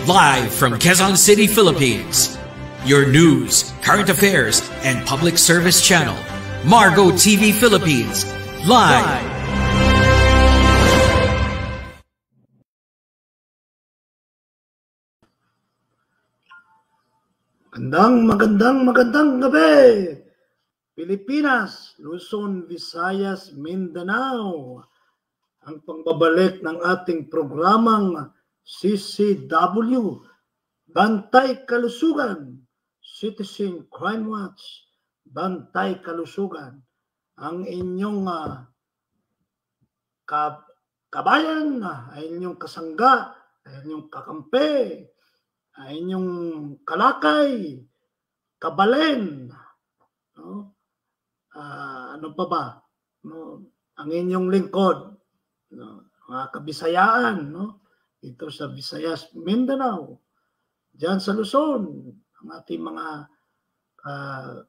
Live from Quezon City, Philippines. Your news, current affairs, and public service channel, Margo TV Philippines. Live. Magandang gabi, Pilipinas, Luzon, Visayas, Mindanao. Ang pangbabalik ng ating programang CCW, Bantay Kalusugan, Citizen Crime Watch, Bantay Kalusugan. Ang inyong kabayan, ay inyong kasangga, ay inyong kakampi, ay inyong kalakay, kabalen, no? Ano pa ba? No? Ang inyong lingkod, no? Mga Kabisayaan, no? Ito sa Visayas, Mindanao, diyan sa Luzon, ang ating mga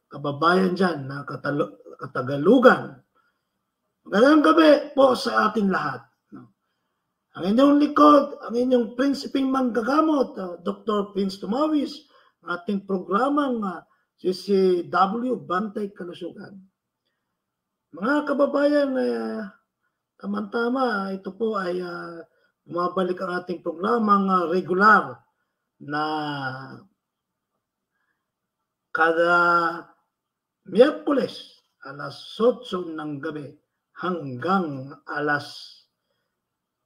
kababayan diyan na Katagalugan. Magandang gabi po sa ating lahat. Ang inyong likod, ang inyong prinsipeng manggagamot, Dr. Prince Tumawis, ating programang CCW, Bantay Kalusugan. Mga kababayan, tama-tama, ito po ay bumabalik ang ating programang regular na kada Miyerkules, alas 8 ng gabi hanggang alas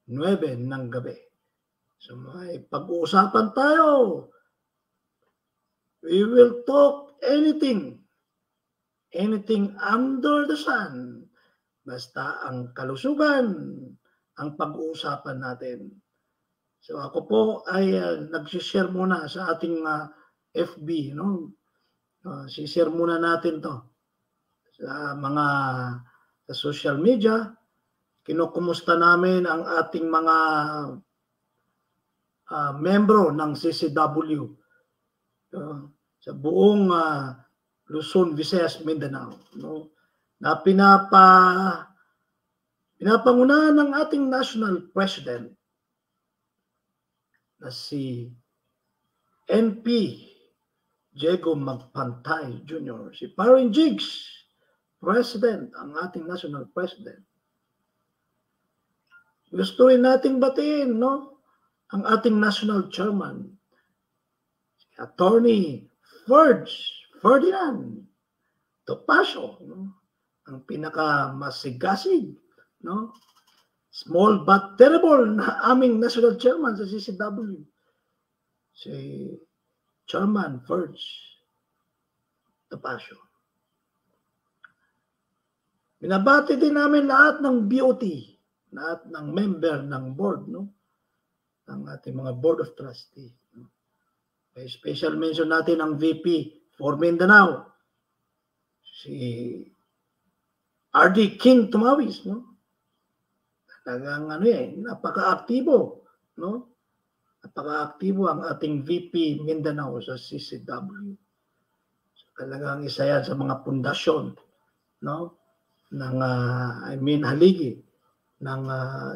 9 ng gabi. So may pag-uusapan tayo. We will talk anything under the sun. Basta ang kalusugan ang pag-uusapan natin. So ako po ay nag-share muna sa ating FB, no? Si-share muna natin to sa mga sa social media. Kinukumusta namin ang ating mga membro ng CCW sa buong Luzon, Visayas, Mindanao, no? Na pinapangunahan ng ating national president na si NP Diego Magpantay Jr., si Paring Jigs, president, ang ating national president. Gusto rin nating batiin, no? Ang ating national chairman, si Attorney Ferdinand Topacio, no? Ang pinakamasigasig, no? Small but terrible na aming national chairman sa CCW, si Chairman Topacio. Binabati din namin lahat ng BOT, lahat ng member ng board, no? Ng ating mga board of trustees, no? May special mention natin ang VP for Mindanao, si RD King Tumawis, no? Talagang napaka-aktibo, no? Napaka-aktibo ang ating VP Mindanao sa CCW. So, talagang isa yan sa mga pundasyon, no? Ng haligi ng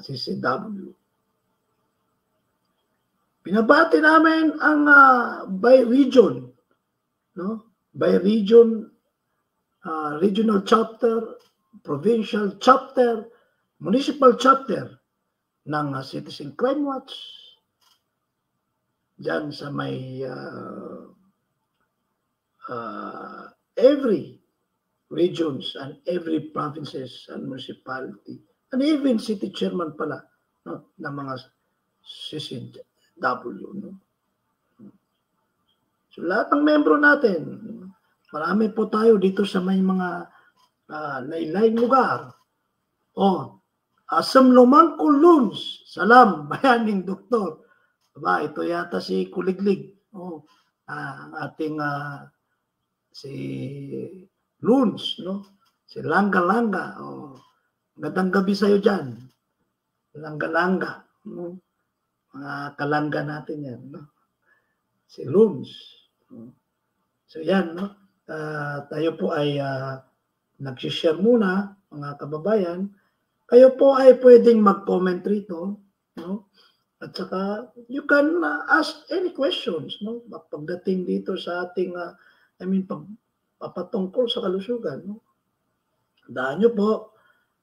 CCW. Pinabati namin ang by region, no? By region, regional chapter, provincial chapter, municipal chapter ng Citizen Crime Watch diyan sa may every regions and every provinces and municipality and even city chairman pala, no, ng mga CCW, no? So lahat ng membro natin, marami po tayo dito sa may mga lain-lain lugar. Asam Lumangko Luns, salam, bayaning doktor. Aba, ito yata si Kuliglig. Ang ating si Luns, no? Si Langa-Langa. Magandang gabi sa'yo dyan. Langa-Langa. No? Mga kalangga natin yan, no? Si Luns. So yan, no? Tayo po ay nag-share muna, mga kababayan. Kayo po ay pwedeng mag-comment rito, no? At saka, you can ask any questions, no? Pagdating dito sa ating, papatungkol sa kalusugan, no? Tandaan nyo po,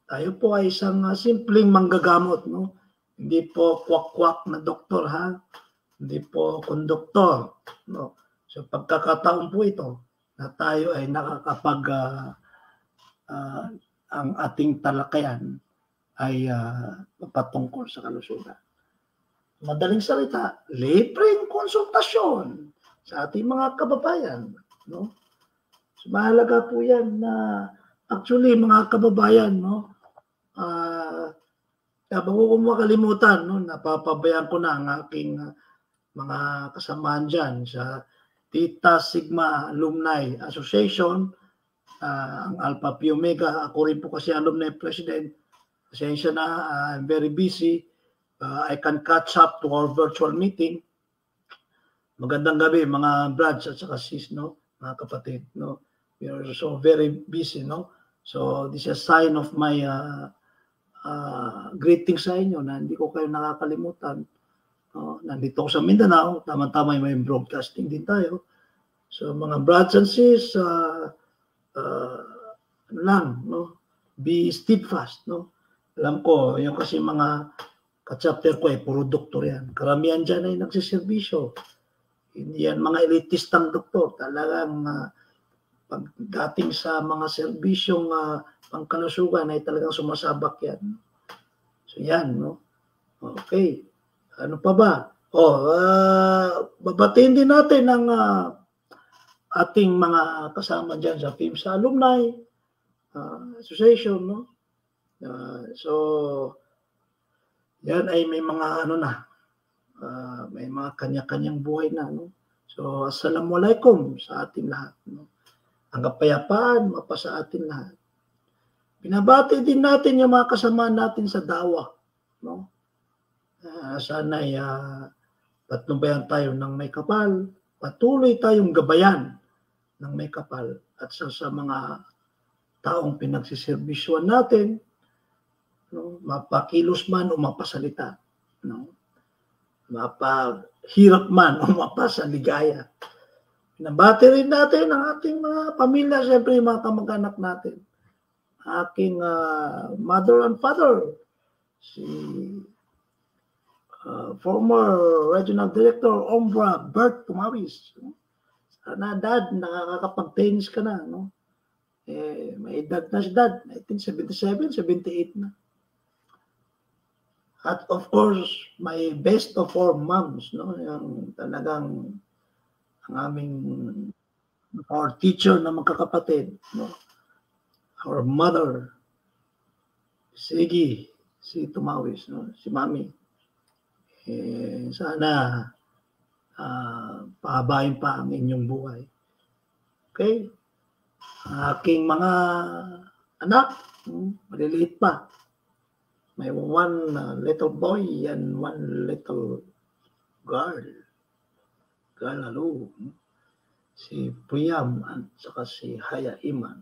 tayo po ay isang simpleng manggagamot, no? Hindi po kwak-kwak na doktor, ha? Hindi po konduktor, no? So, pagkakataon po ito na tayo ay nakakapag, ang ating talakayan ay patungkol sa kalusugan. Madaling salita, libreng konsultasyon sa ating mga kababayan, no? So, mahalaga po yan na actually mga kababayan, no? Bago ko makalimutan, no, napapabayaan ko na ang aking mga kasamahan dyan sa Theta Sigma Alumni Association, ang Alpha Phi Omega. Ako rin po kasi alumni president. Pasensya na, I'm very busy. I can catch up to our virtual meeting. Magandang gabi mga brads at saka sis, no, mga kapatid, no. We are so very busy, no. So this is a sign of my greetings sa inyo na hindi ko kayo nakakalimutan. Nandito ako sa Mindanao, tama-tama may broadcasting din tayo. So mga brads and sis, no, be steadfast, no. Alam ko, yung kasi mga ka-chapter ko ay puro doktor yan. Karamihan dyan ay nagsiservisyo. Hindi yan mga elitistang doktor. Talagang pagdating sa mga serbisyong pangkalusugan ay talagang sumasabak yan. So yan, no? Okay. Ano pa ba? Babatiin din natin ang ating mga kasama dyan sa PIMSA Alumni Association, no? So, yan ay may mga may mga kanya-kanyang buhay na, no? So, assalamualaikum sa ating lahat, no? Ang kapayapaan mapasa atin lahat. Pinabati din natin yung mga kasama natin sa dawa, no? Sana'y patnubayan tayo ng may kapal, patuloy tayong gabayan ng may kapal at sa mga taong pinagsiservisyoan natin, no, mapakilos man o mapasalita, no, mapahirap man o mapasaligaya. Pinabati rin natin ang ating mga pamilya, siyempre yung mga kamag-anak natin. Aking mother and father, si former Regional Director Ombra Bert Tumawis. No? Sana dad, nakakapag-tennis ka na, no? May edad na si dad, 1977, 78 na. At of course, my best of all moms, no? Yung talagang ang aming our teacher na magkakapatid, no? Our mother, si Tumawis, no? Si Mami. Sana pahabain pa ang inyong buhay. Okay? Aking mga anak, maliliit pa. May one little boy and one little girl. Lalo. Si Puyam at saka si Haya Iman.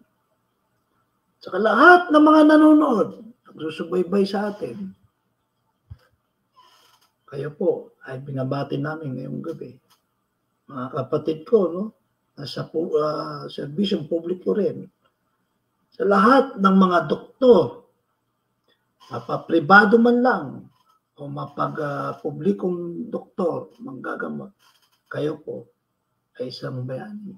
Saka lahat ng mga nanonood, nagsusubaybay sa atin. Kayo po ay binabati namin ngayong gabi. Mga kapatid ko, no? Nasa serbisyong publiko rin. Sa lahat ng mga doktor, mapapribado man lang o mapag-publikong doktor, manggagamot, kayo po ay isang bayani.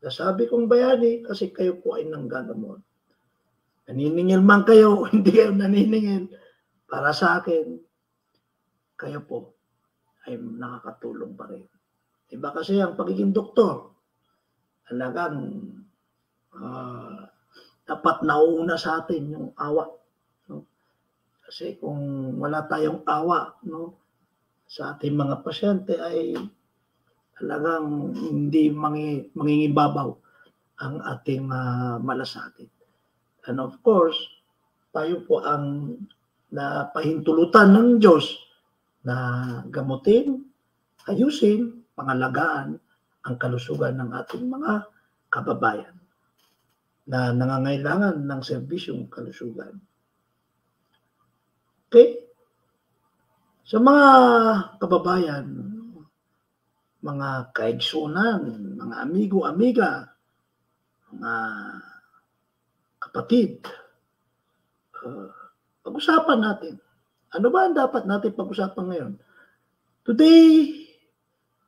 Nasabi kong bayani kasi kayo po ay nanggagamot. Naniningil man kayo, hindi kayo naniningil para sa akin, kayo po ay nakakatulong pa rin. Iba kasi ang pagiging doktor, talagang dapat nauuna sa atin yung awa. No? Kasi kung wala tayong awa, no, sa ating mga pasyente ay talagang hindi mangingibabaw ang ating malasakit. And of course, tayo po ang napahintulutan ng Diyos na gamutin, ayusin, pangalagaan ang kalusugan ng ating mga kababayan na nangangailangan ng serbisyong kalusugan. Okay? Sa mga kababayan, mga kaigsunan, mga amigo-amiga, mga kapatid, pag-usapan natin. Ano ba ang dapat natin pag-usapan ngayon? Today,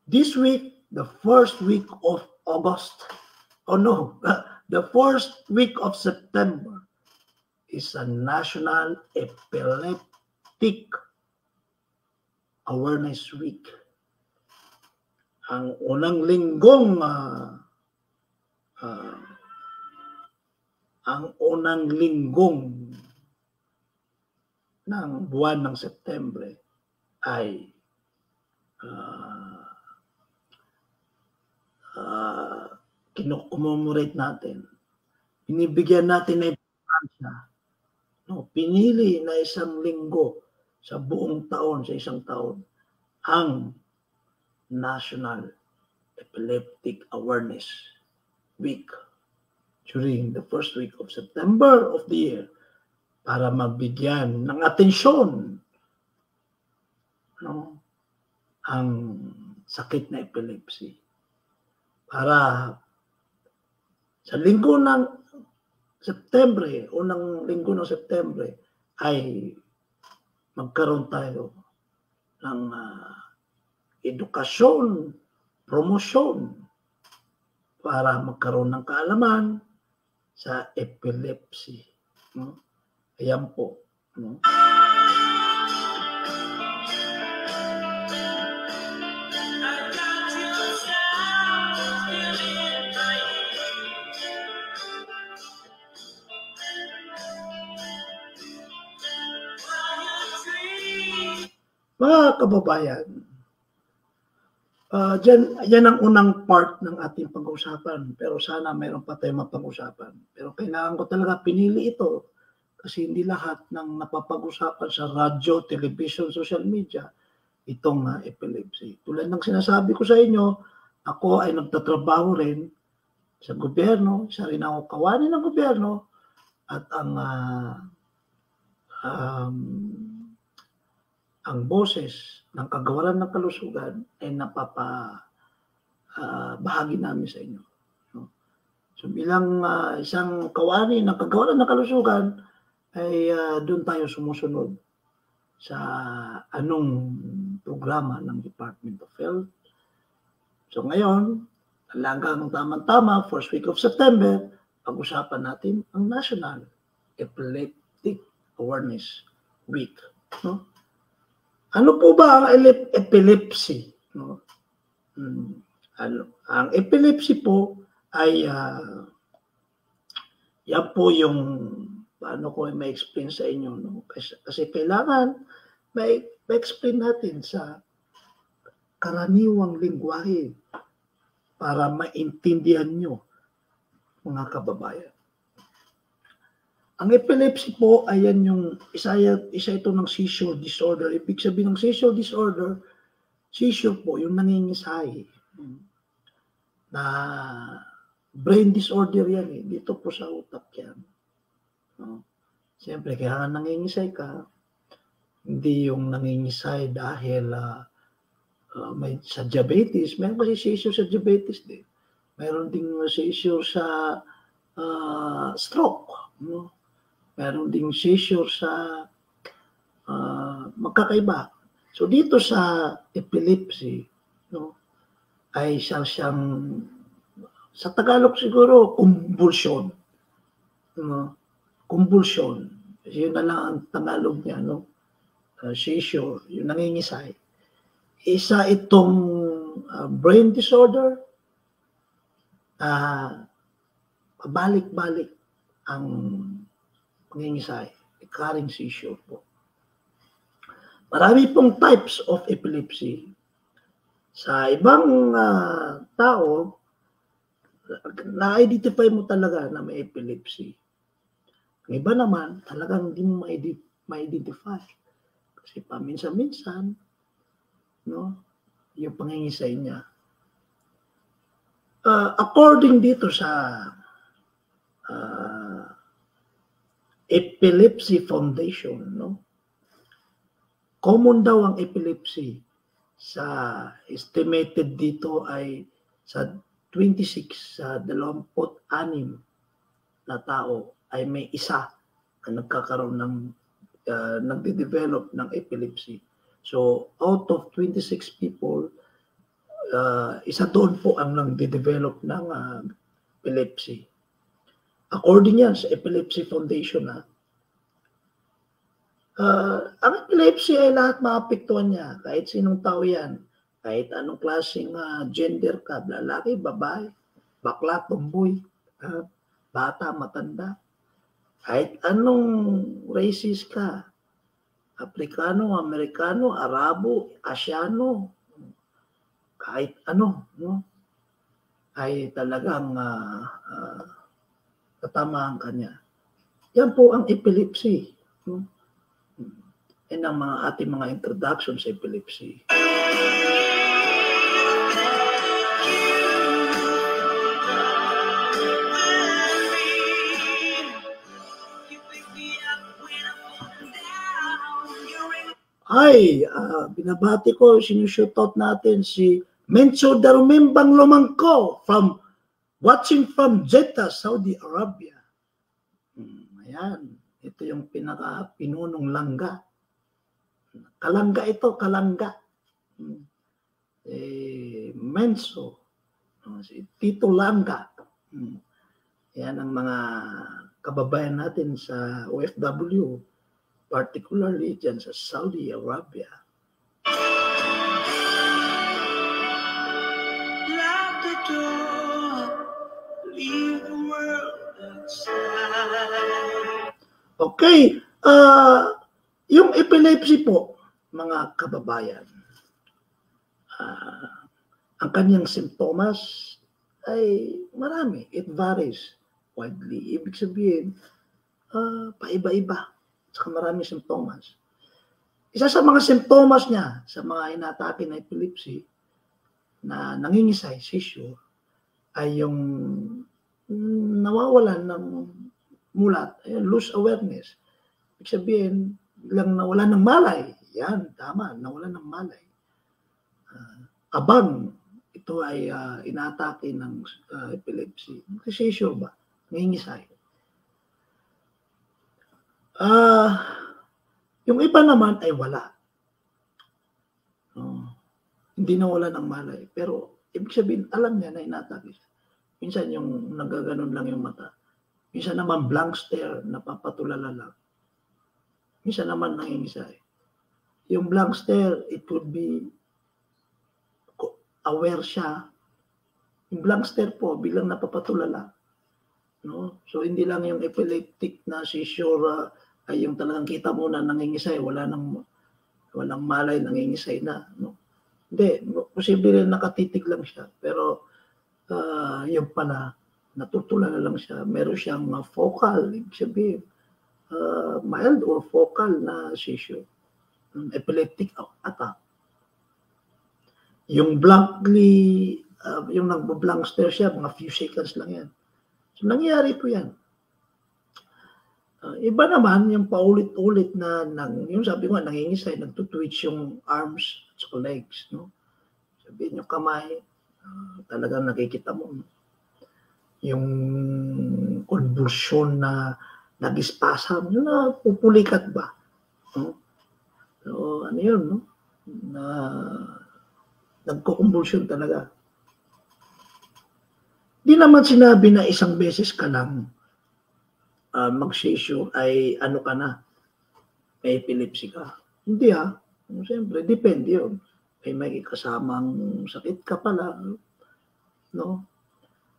this week, the first week of August, the first week of September is a National Epileptic Awareness Week. Ang unang linggong ng buwan ng Setyembre ay kinocommemorate natin. Binibigyan natin na importansya. Pinili na isang linggo sa buong taon, sa isang taon, ang National Epileptic Awareness Week during the first week of September of the year para magbigyan ng atensyon ang sakit na epilepsy. Para sa linggo ng Setyembre, unang linggo ng Setyembre, ay magkaroon tayo ng edukasyon, promosyon, para magkaroon ng kaalaman sa epilepsy. Ayan po. Mga kababayan, yan ang unang part ng ating pag-usapan. Pero sana mayroon pa tayong mapag-usapan. Pero kailangan ko talaga pinili ito kasi hindi lahat ng napapag-usapan sa radyo, television, social media itong epilepsy. Tulad ng sinasabi ko sa inyo, ako ay nagtatrabaho rin sa gobyerno, isa rin ako kawani ng gobyerno, at ang boses ng Kagawaran ng Kalusugan ay bahagi namin sa inyo. So bilang isang kawani ng Kagawaran ng Kalusugan, ay doon tayo sumusunod sa anong programa ng Department of Health. So ngayon, talagang tamang-tama, first week of September, pag-usapan natin ang National Epileptic Awareness Week. Ano po ba ang epilepsy? Ang epilepsy po ay yan po yung paano ko ma-explain sa inyo. Kasi kailangan ma-explain natin sa karaniwang lingwahe para maintindihan nyo, mga kababayan. Ang epilepsy po, ayan yung isa ito ng seizure disorder. Ibig sabihin ng seizure disorder, seizure po, yung nangingisay. Na brain disorder yan eh. Dito po sa utak yan. Siyempre, kaya nangingisay ka, hindi yung nangingisay dahil may sa diabetes. Meron kasi seizure sa diabetes din. Meron ding seizure sa stroke. Meron ding seizure sa magkakaiba. So dito sa epilepsy, ay siyang sa Tagalog siguro convulsion. Convulsion. Yun na lang ang Tagalog niya, seizure, yung nangingisay. Isa itong brain disorder, balik-balik ang pangingisay, recurring seizure po. Marami pong types of epilepsy. Sa ibang tao, na-identify mo talaga na may epilepsy. Ang iba naman, talagang hindi mo ma-identify. Kasi paminsan-minsan, yung pangingisay niya. According dito sa Epilepsy Foundation, common daw ang epilepsy. Sa estimated dito ay sa 26 sa 26 na tao ay may isa na nagkakaroon ng nagde-develop ng epilepsy. So out of 26 people, isa doon po ang nagde-develop ng epilepsy. According yan sa Epilepsy Foundation, ang epilepsy ay lahat maapektuhan niya. Kahit sinong tao yan. Kahit anong klaseng gender ka. Lalaki, babae, bakla, tumboy, bata, matanda. Kahit anong racist ka. Afrikano, Amerikano, Arabo, Asyano. Kahit ano, no? Ay talagang tatamaan ka niya. Yan po ang epilepsy. No? Yan ang ating mga introduction sa epilepsy. Ay, binabati ko, sinushoot natin si Menso Darumimbang Lumangko watching from Jeddah, Saudi Arabia. Ayan, ito yung pinaka-pinunong langga. Kalangga ito, kalangga. Menso, si Tito Langga. Yan ang mga kababayan natin sa OFW, particularly dyan sa Saudi Arabia. Lock the door, leave the world outside. Okay, yung epilepsy po, mga kababayan, ang kanyang simptomas ay marami. It varies widely. Ibig sabihin, paiba-iba. Saka marami simptomas. Isa sa mga simptomas niya, sa mga inatake na epilepsy, na nangingisay, seizure, ay yung nawawalan ng mulat, lose awareness. Ibig sabihin, biglang nawala ng malay. Yan, tama, nawala ng malay. Abang, ito ay inatake ng epilepsy. Seizure ba? Nangingisay. Yung iba naman ay wala. Hindi nawala ng malay. Pero, ibig sabihin, alam niya na inatake siya. Minsan yung nagaganon lang yung mata. Minsan naman blank stare, napapatulala lang. Minsan naman nangingisay. Yung blank stare, it could be aware siya. Yung blank stare po, biglang napapatulala. No? So, hindi lang yung epileptic na seizure ay yung talagang kita mo na nangingisay, walang malay, nangingisay na. No? Hindi, posible rin nakatitig lang siya. Pero, yung pala, natutulala lang siya. Meron siyang focal, ibig sabihin, mild or focal na seizure. Epileptic attack. Yung blankly, yung nagbo-blank stare siya, mga few seconds lang yan. So, nangyayari po yan. Iba naman, yung paulit-ulit na, yung sabi ko, nangingisay, nagtutwitch yung arms at legs. No? Sabihin yung kamay, talagang nakikita mo. No? Yung convulsion na nag-spasm, yun na pupulikat ba? No? So, ano yun, no? Na nagko-convulsion talaga. Di naman sinabi na isang beses ka lang mag-seizure ay ano ka na, may epilepsy ka. Hindi siyempre, depende yun. May kasamang sakit ka pala. No?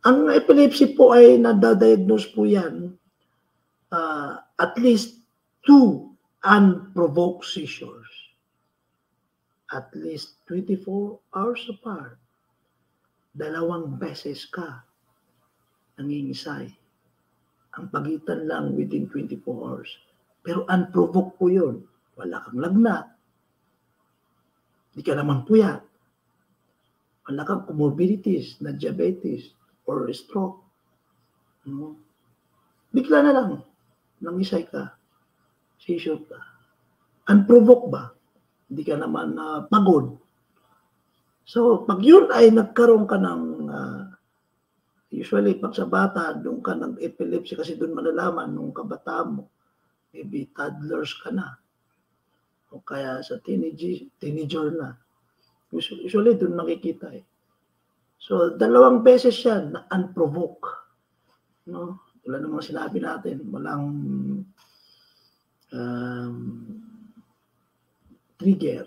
Ang epilepsy po ay nadadiagnose po yan at least 2 unprovoked seizures. At least 24 hours apart. 2 beses ka nangingisay. Ang pagitan lang within 24 hours. Pero unprovoked po yun. Wala kang lagnat. Hindi ka naman puyat. Wala kang comorbidities na diabetes or stroke. No? Bigla na lang, nangisay ka. Seizure ka. Unprovoked ba? hindi ka naman pagod. So, pag yun ay nagkaroon ka ng, usually pag sa bata, doon ka ng epilepsy kasi doon malalaman nung kabataan mo, maybe toddlers ka na, o kaya sa teenager na. Usually doon makikita eh. So, 2 beses yan na unprovoked. No? Wala namang sinabi natin, walang trigger.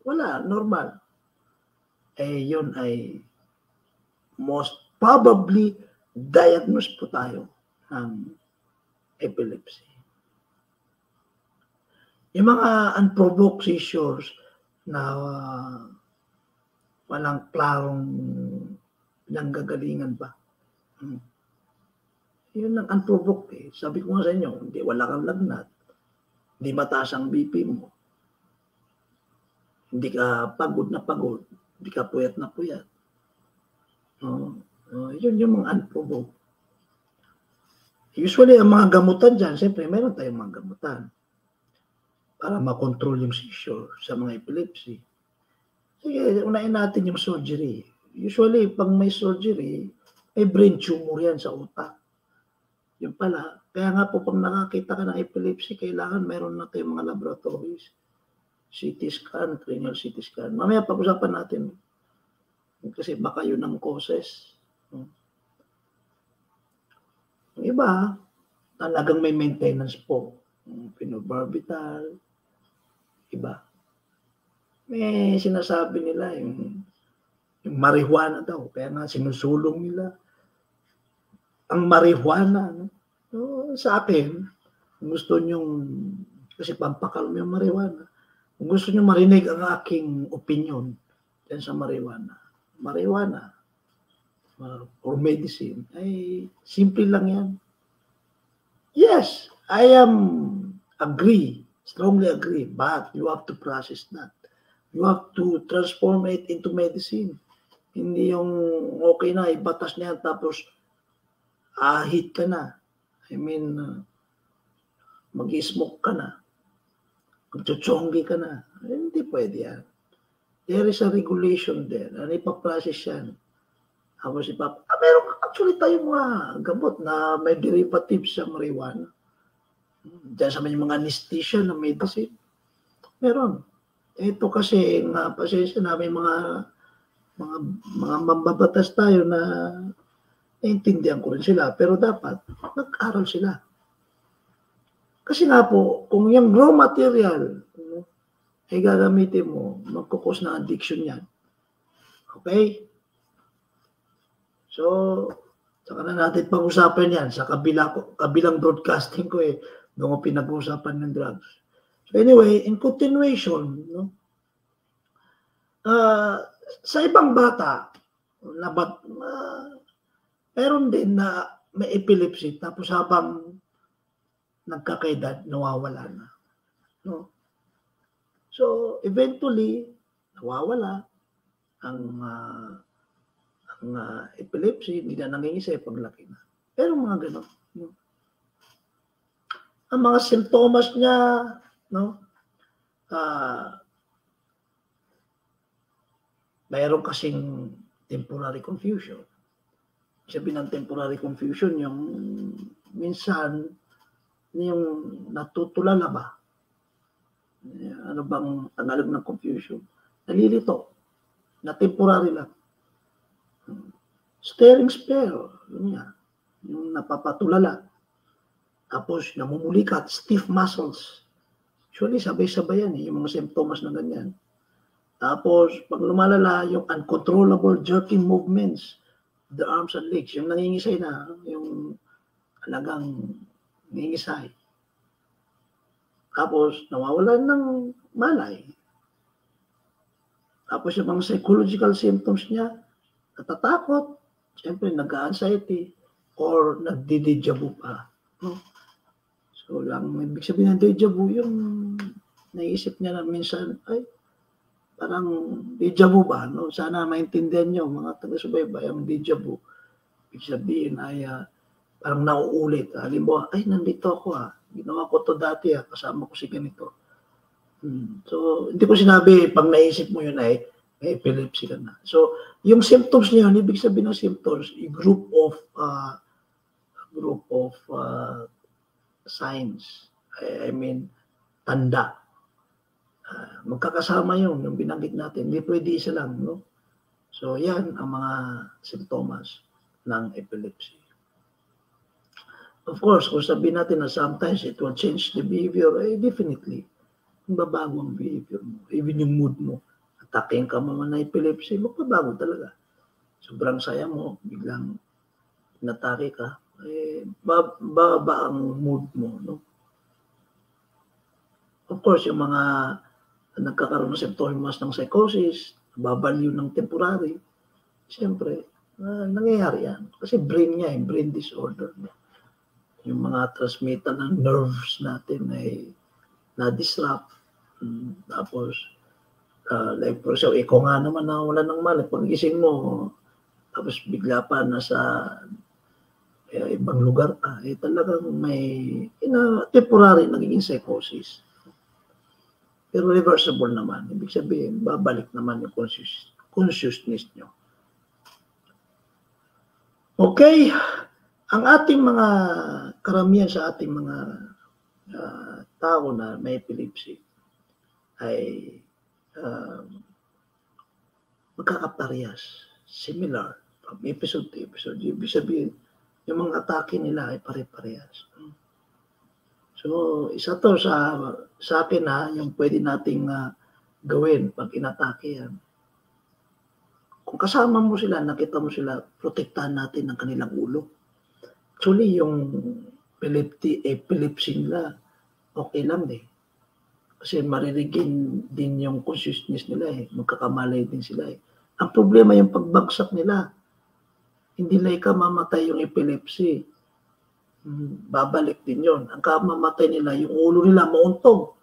Wala, normal. Eh, yun ay most probably diagnosed po tayo ng epilepsy. Yung mga unprovoked seizures na walang klarong nanggagalingan ba. Yun ang unprovoked eh. Sabi ko nga sa inyo, hindi wala kang lagnat, hindi mataas ang BP mo, hindi ka pagod na pagod, hindi ka puyat na puyat. Yun yung mga unprovoked. Usually, ang mga gamutan dyan, siyempre, meron tayong mga gamutan para makontrol yung seizure sa mga epilepsy. Sige, unahin natin yung surgery. Usually, pag may surgery, may brain tumor yan sa utak. Yun pala. Kaya nga po, pag nakakita ka ng epilepsy, kailangan meron na tayong mga laboratories. CT scan, cranial CT scan. Mamaya pag-usapan natin. Kasi baka yun ang causes. Yung iba, talagang may maintenance po. Phenobarbital, iba. May sinasabi nila yung marijuana daw. Kaya nga sinusulong nila ang marijuana. No? So, sa akin, gusto nyong, kasi pampakalma yung marijuana, kung gusto nyo marinig ang aking opinion yan sa marijuana, or medicine, ay simple lang yan. Yes, I strongly agree, but you have to process that. You have to transform it into medicine. Hindi yung okay na, ibatas niya tapos ahit ka na. I mean, mag-smoke ka na. Magchuchonggi ka na. Hindi pwede yan. There is a regulation there. Ano ipaprocess yan? Tapos meron actually tayong mga gamot na may derivatives sa marijuana. Diyan sa mga anesthesia na medicine. Meron. Ito kasi nga pasensya na may mga mambabatas tayo na naintindihan ko rin sila, pero dapat nag-aral sila. Kasi nga po, kung yung raw material ay gagamitin mo, magkukos na addiction yan. Okay? So, saka na natin pag-usapan yan sa kabilang broadcasting ko doon ko pinag-uusapan ng drugs. So anyway, in continuation, sa ibang bata, meron din na may epilepsy tapos habang nagkakaedad, nawawala na. No? So, eventually, nawawala ang epilepsy, hindi na nangingisay paglaki na. Pero mga gano'n. No? Ang mga simptomas niya, mayroon kasing temporary confusion. Sabi ng temporary confusion, yung minsan, yung natutulala ba? Ano bang Tagalog ng confusion? Nalilito. Na temporary lang. Staring spell. Yung napapatulala. Tapos namumulikat, stiff muscles. Actually, sabay-sabay yan yung mga symptoms na ganyan. Tapos, pag lumalala, yung uncontrollable jerking movements of the arms and legs, yung nangingisay na, yung alagang nangingisay. Tapos, nawawalan ng malay. Tapos, yung mga psychological symptoms niya, natatakot, siyempre, nag-anxiety, or nagdi-deja vu pa. No? So, ibig sabihin ng deja vu, yung naisip niya na minsan, ay, parang deja vu ba? No? Sana maintindihan nyo, mga taga-subaybay, ang deja vu. Ibig sabihin ay parang nauulit. Halimbawa, ay, nandito ako Ginawa ko to dati kasama ko si ganito. So, hindi ko sinabi, pag naisip mo yun ay may epilepsy ka na. So, yung symptoms niya, ibig sabihin ng symptoms, a group of signs. I mean, tanda. Magkakasama yung binanggit natin. Hindi pwede isa lang, no? So, yan ang mga simptomas ng epilepsy. Of course, kung sabihin natin na sometimes it will change the behavior, definitely. Babago ang behavior mo. Even yung mood mo. Ataking ka naman na epilepsy, magbabago talaga. Sobrang saya mo, biglang natake ka, baba ang mood mo. No? Of course, yung mga nagkakaroon ng symptoms ng psychosis, babaliw ng temporary, siyempre, nangyayari yan. Kasi brain niya, brain disorder. Yung mga transmitter ng nerves natin ay na-disrupt. Tapos, like for example, ikaw nga naman na wala ng mali. Pag-gising mo, tapos bigla pa nasa ibang lugar ka, talagang may temporary nagiging psychosis. Pero reversible naman. Ibig sabihin, babalik naman yung consciousness nyo. Okay. Ang ating mga karamihan sa ating mga tao na may epilepsy ay magkakaparehas, similar, from episode to episode. Ibig sabihin, yung mga atake nila ay pare-parehas. So, isa to sa akin yung pwede nating gawin pag inatake yan. Kung kasama mo sila, nakita mo sila, protektahan natin ang kanilang ulo. Actually, yung epilepsy nila, okay lang Kasi maririgin din yung consciousness nila magkakamalay din sila Ang problema yung pagbagsak nila. Hindi na mamatay yung epilepsy. Babalik din yun. Ang kamamatay nila, yung ulo nila mauntog.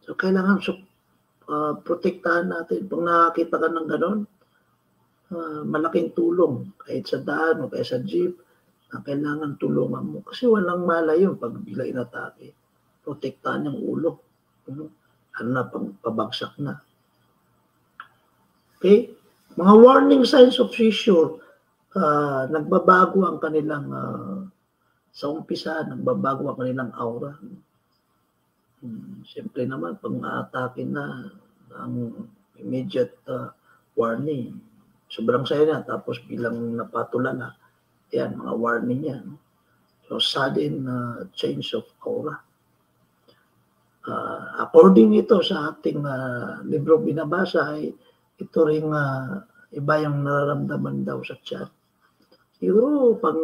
So, kailangan protektahan natin. Pag nakakita ka ng ganon, malaking tulong. Kahit sa daan o kahit sa jeep, kailangan tulungan mo. Kasi walang malay yun pag bigla inatake. Protektahan yung ulo. Ano na, pabagsak na. Okay? Mga warning signs of seizure, nagbabago ang kanilang, sa umpisa, nagbabago ang kanilang aura. Siyempre naman, pag ma-atake na, ang immediate warning, sobrang saya na, tapos bilang napatulala, yan, mga warning yan. So, sudden change of aura. According ito sa ating libro binabasa, ay ito rin iba yung nararamdaman daw sa tiyan. Siguro, pang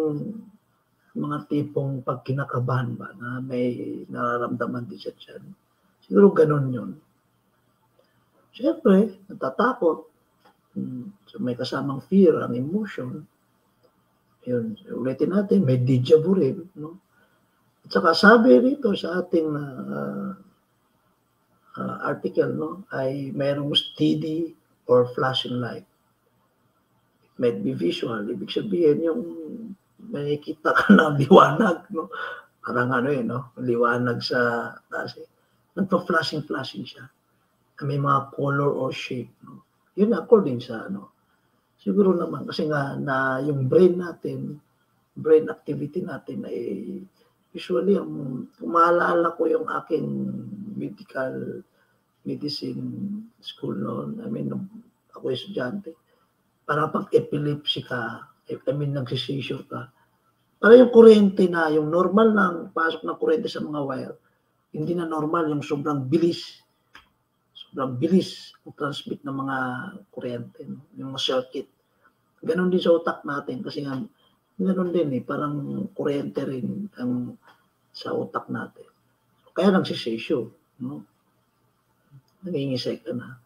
mga tipong pag kinakabahan ba na may nararamdaman din sa tiyan. Siguro ganun yun. Siyempre, natatakot. So, may kasamang fear, ang emotion. Yun, ulitin natin, may deja vu rin. No? At saka sabi rito sa ating article, no, ay mayroong steady or flashing light. It might be visual. Ibig sabihin, yung may kita ka na liwanag. No? Parang no? Liwanag sa taas. Nagpa-flashing siya. May mga color or shape. No? Yun according sa siguro naman, kasi nga na yung brain natin, brain activity natin ay usually, kung maalala ko yung aking medicine school noon, ako estudyante, para pag epilepsy ka, nagsisisure ka, para yung kuryente na, yung normal na pasok ng kuryente sa mga wire, hindi na normal yung sobrang bilis ang transmit ng mga kuryente, yung mga circuit. Ganon din sa utak natin kasi nga ganon din parang kuryente rin ang sa utak natin. Kaya nagsisisyo, no? Nangingisay ka na.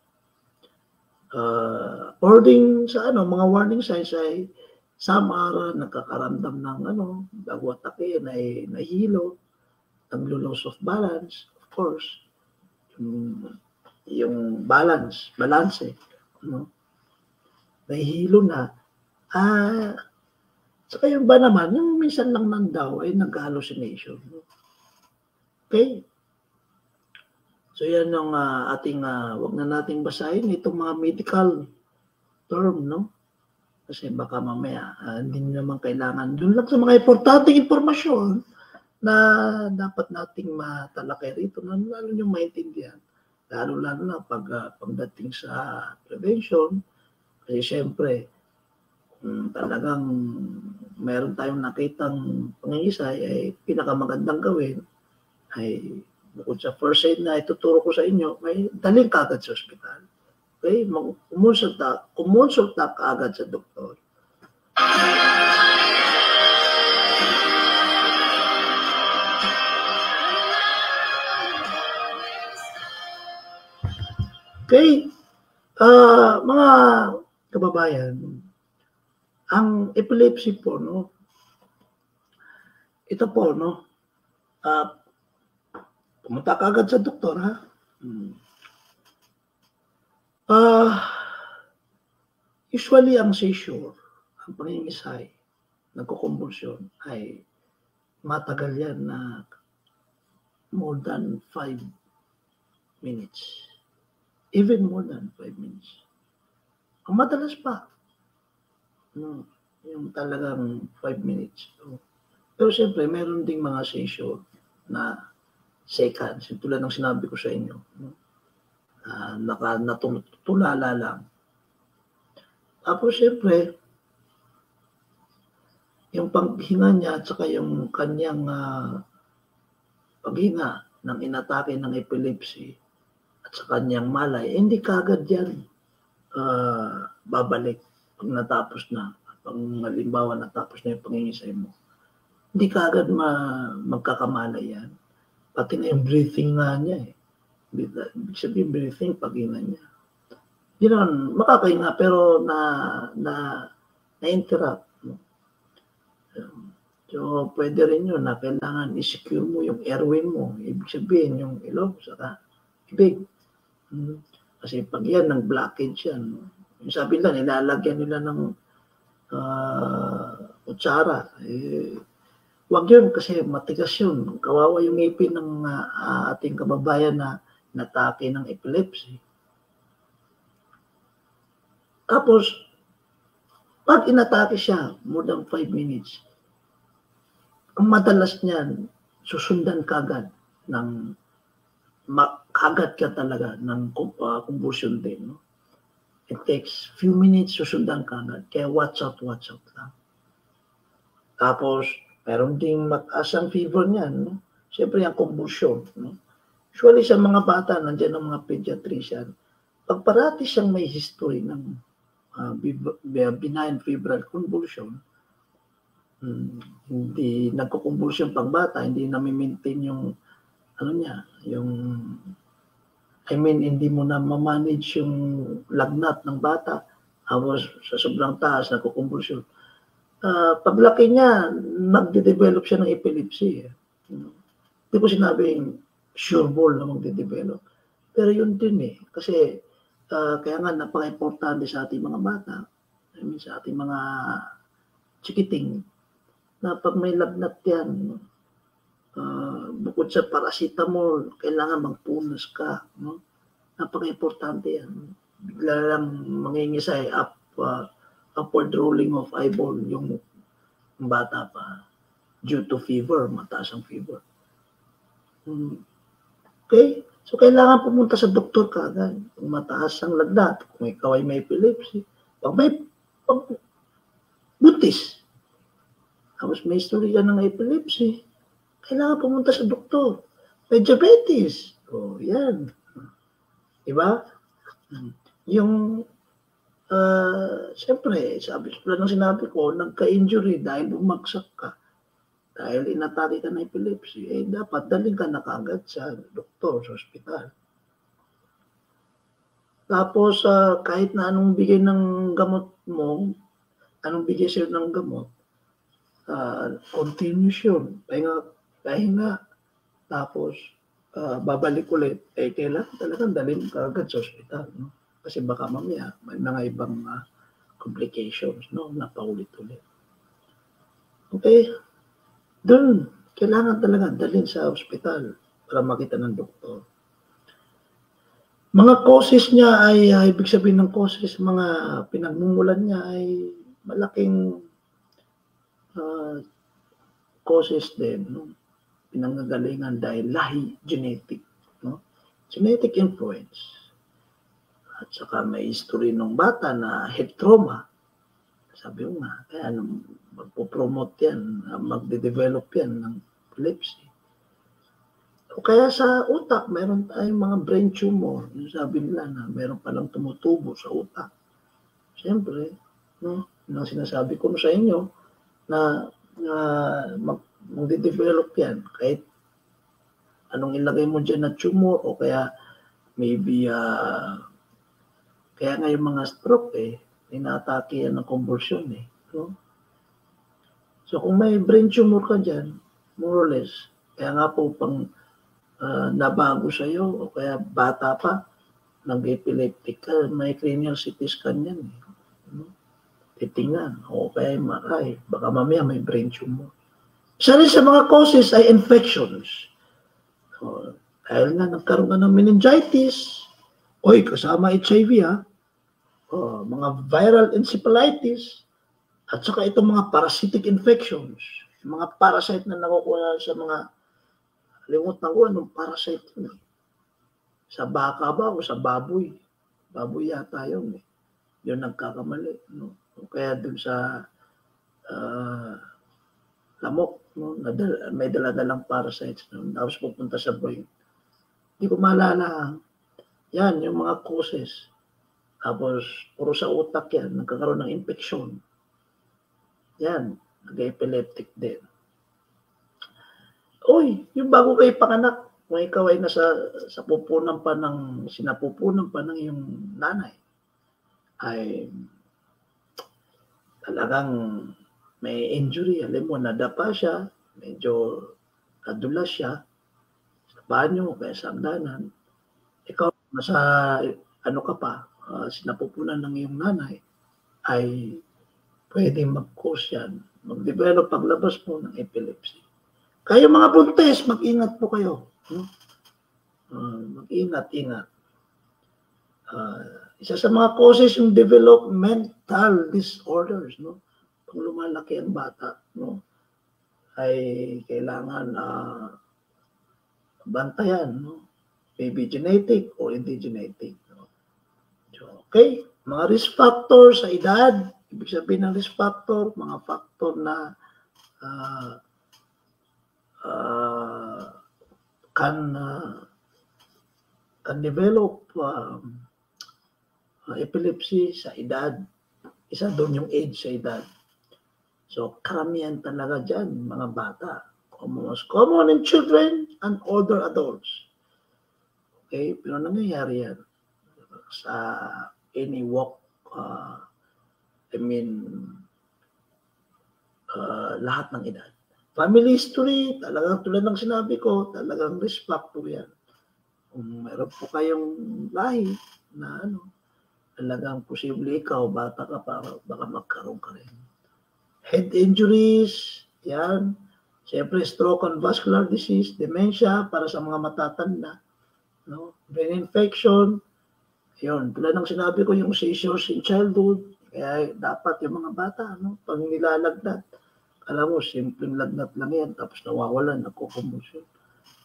According sa mga warning signs ay some are nakakaramdam ng bago atake, nahihilo, naglo-loss of balance, of course. Yung balance, no? Nahihilo na. Saka yung ba naman, yung minsan lang daw ay nag-hallucination. Okay? So yan yung ating, wag na nating basahin itong mga medical term, no? Kasi baka mamaya hindi naman kailangan. Doon lang sa mga importanteng impormasyon na dapat nating matalakay rito, lalo yung maintindihan. Lalo-lalo na pagdating sa prevention, kasi syempre, talagang meron tayong nakitang pangingisay ay pinakamagandang gawin ay bukod sa first aid na ituturo ko sa inyo, may daling kagad sa ospital. Okay? Kumonsulta ka agad sa doktor. Okay? Mga kababayan, ang epilepsy po, no? Ito po, no? Pumunta ka agad sa doktor, ha? Usually, ang seizure, ang pangingisay, nagkukumbulsyon, ay matagal yan na more than 5 minutes. Even more than 5 minutes. Ang madalas pa, yung talagang 5 minutes. Pero siyempre, meron ding mga seizure na seconds, tulad ng sinabi ko sa inyo, natulala lang. Tapos siyempre, yung paghinga niya at saka yung kanyang paghinga ng inatake ng epilepsy at sa kanyang malay, hindi kagad yan babalik pag natapos na. Pag halimbawa natapos na yung pangingisay mo. Hindi kagad magkakamalay yan. Pati na yung breathing nga niya eh. Ibig sabihin breathing, paghinga niya. Yun, makakahinga pero na-interrupt. So, pwede rin yun na kailangan i-secure mo yung airway mo. Ibig sabihin yung ilong, saka ibig. Kasi pag yan, ng blockage yan. Yung sabi lang, nilalagyan nila ng kutsara. Wag yun kasi matigas yun. Kawawa yung ngipin ng ating kababayan na natake ng epilepsy. Tapos, pag inatake siya, more than 5 minutes, ang madalas niyan, susundan kagad ng kagad ka talaga ng convulsion din. No? It takes few minutes, susundan kagad. Kaya watch out lang. Tapos, meron ding mataas ang fever niyan. No? Siyempre, ang convulsion. No? Usually, sa mga bata, nandiyan ang mga pediatrician. Pag parati siyang may history ng benign febrile convulsion, hindi nagko-convulsion pang bata, hindi na-maintain yung hindi mo na ma-manage yung lagnat ng bata, tapos sa sobrang taas, nagko-convulsion. Paglaki niya, magde-develop siya ng epilepsy. Hindi ko sinabing sure ball na magde-develop. Pero yun din eh, kasi kaya nga napaka-importante sa ating mga bata, sa ating mga chikiting, na pag may lagnat yan, bukod sa paracetamol, kailangan magpunas ka. No? Napaka-importante yan. Bigla lang mangingisay upward rolling of eyeball yung bata pa due to fever, mataas ang fever. Okay? So, kailangan pumunta sa doktor kaagad. Kung mataas ang lagnat, kung ikaw ay may epilepsy, pag may buntis, tapos may history ka ng epilepsy, kailangan pumunta sa doktor. May diabetes. Yan. Diba? Yung, siyempre, sabi ko sinabi ko, nagka-injury dahil bumagsak ka. Dahil inatake ka ng epilepsy, dapat daling ka na kaagad sa doktor, sa ospital. Tapos, kahit na anong bigay ng gamot mo, anong bigay sa'yo ng gamot, continuous yun. Pahinga, tapos babalik ulit. Kailangan talagang daling kaagad sa ospital. No? Kasi baka mamaya may mga ibang complications, no? Na paulit-ulit. Okay? Doon, kailangan talaga dalhin sa ospital para makita ng doktor. Mga causes niya ay, ibig sabihin ng causes, mga pinagmumulan niya ay malaking causes din, no? Pinanggagalingan dahil lahi, genetic, no? Genetic influence. At saka may history ng bata na head trauma. Sabi mo nga, kaya magpo-promote yan, magde-develop yan ng epilepsy. O kaya sa utak, meron tayong mga brain tumor. Sabi nila na meron palang tumutubo sa utak. Siyempre, no? Nang sinasabi ko sa inyo na magde-develop yan. Kahit anong ilagay mo dyan na tumor o kaya maybe kaya nga yung mga stroke inaatake yan ng convulsion no? So kung may brain tumor ka dyan, more or less, kaya nga po pang nabago sa'yo o kaya bata pa, nag-epileptic ka, may cranial CT scan yan. Titingnan. O kaya MRI. Baka mamaya may brain tumor. Isa rin sa mga causes ay infections. So, dahil nga nagkaroon ka ng meningitis, kasama HIV mga viral encephalitis, at saka itong mga parasitic infections, mga parasite na nakukuha sa mga limutan ko anong parasite yun. Sa baka ba o sa baboy? Baboy yata yun Yun nagkakamali. No? O kaya dun sa lamok. No? May daladalang parasites. No? Tapos pupunta sa brain. Hindi ko maalala. Yan, yung mga causes. Tapos, puro sa utak yan. Nagkakaroon ng infection. Yan. Nag-epileptic din. Yung bago kayo panganak, kung ikaw ay sinapupunan pa ng iyong nanay, ay talagang may injury. Alam mo, nadapa siya, medyo nadulas siya sa banyo, kaya sa hagdanan. Ikaw, sinapupunan ng iyong nanay, ay pwede mag-cause yan. Mag-develop paglabas mo ng epilepsy. Kayo mga buntis, mag-ingat po kayo. Mag-ingat-ingat. Isa sa mga causes yung developmental disorders, no? Kung lumalaki ang bata, no? Ay kailangan bantayan, no? Maybe genetic or hindi genetic. No? So, okay, mga risk factors sa edad, ibig sabihin ng risk factor, mga factor na can develop epilepsy sa edad. Isa doon yung age sa edad. So, karamihan talaga dyan, mga bata. Most common in children and older adults. Okay? Pero nangyayari yan sa any walk, lahat ng edad. Family history, talagang tulad ng sinabi ko, talagang risk factor yan. Kung meron po kayong lahi na talagang posible ikaw, bata ka pa, baka magkaroon ka rin. Head injuries, yan. Siyempre, stroke and vascular disease, dementia, para sa mga matatanda. No? Brain infection, yun. Tulad ng sinabi ko, yung seizures in childhood, kaya dapat yung mga bata, pag nilalagnat, alam mo, simpleng lagnat lang yan, tapos nawawalan, nagkukumusyon.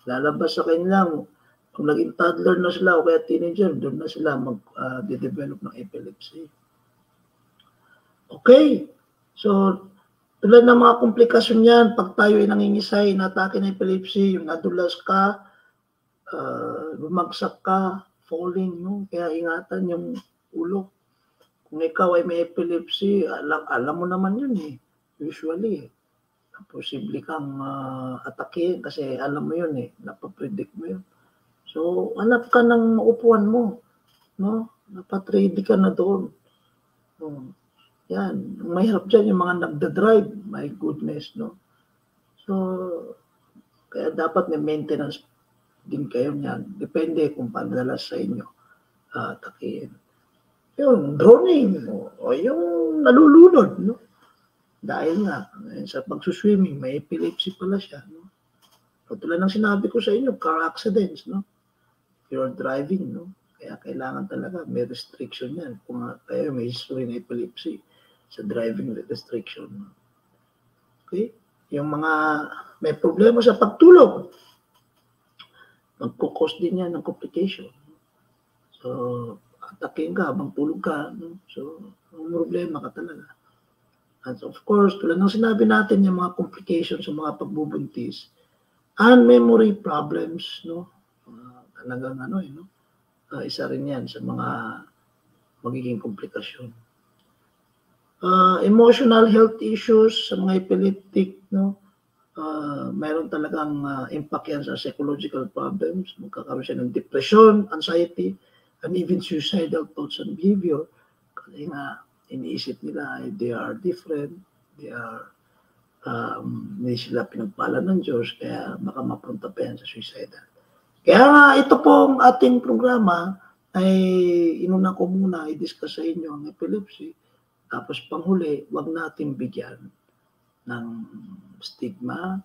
Lalabas sa kanilang, kung naging toddler na sila o kaya teenager, doon na sila mag-develop ng epilepsy. Okay. So, tulad ng mga komplikasyon yan, pag tayo ay nangingisay, inatake ng epilepsy, yung nadulas ka, bumagsak ka, falling, no? Kaya ingatan yung ulo. Kung ikaw ay may epilepsy, alam mo naman yun usually. Posible kang atake kasi alam mo yun napapredict mo yun. So, hanap ka ng maupuan mo, no? Napatrade ka na doon. Yan. Mahirap dyan yung mga nagda-drive. My goodness, no? So, kaya dapat may maintenance din kayo niyan. Depende kung padalas sa inyo atakihin. Yung droning, o yung nalulunod, no? Dahil nga, sa pagsuswimming, may epilepsy pala siya, no? So, tulad ng sinabi ko sa inyo, car accidents, no? You're driving, no? Kaya kailangan talaga may restriction yan. Kung kayo may history ng epilepsy sa driving restriction. Okay? Yung mga may problema sa pagtulog, magkukos din yan ng complication. So, atakin ka habang tulog ka. No? So, may problema ka talaga. And of course, tulad ng sinabi natin, yung mga complications sa mga pagbubuntis, and memory problems, no? Talagang no? Isa rin yan sa mga magiging komplikasyon. Emotional health issues sa mga epileptic, no? Mayroon talagang impact yan sa psychological problems. Magkakaroon siya ng depression, anxiety, and even suicidal thoughts and behavior. Kasi nga, iniisip nila, they are different, hindi sila pinagpala ng Diyos, kaya baka mapunta pa yan sa suicidal. Kaya nga, ito pong ating programa ay inuna ko muna i-discuss sa inyo ang epilepsy. Tapos panghuli, wag natin bigyan ng stigma.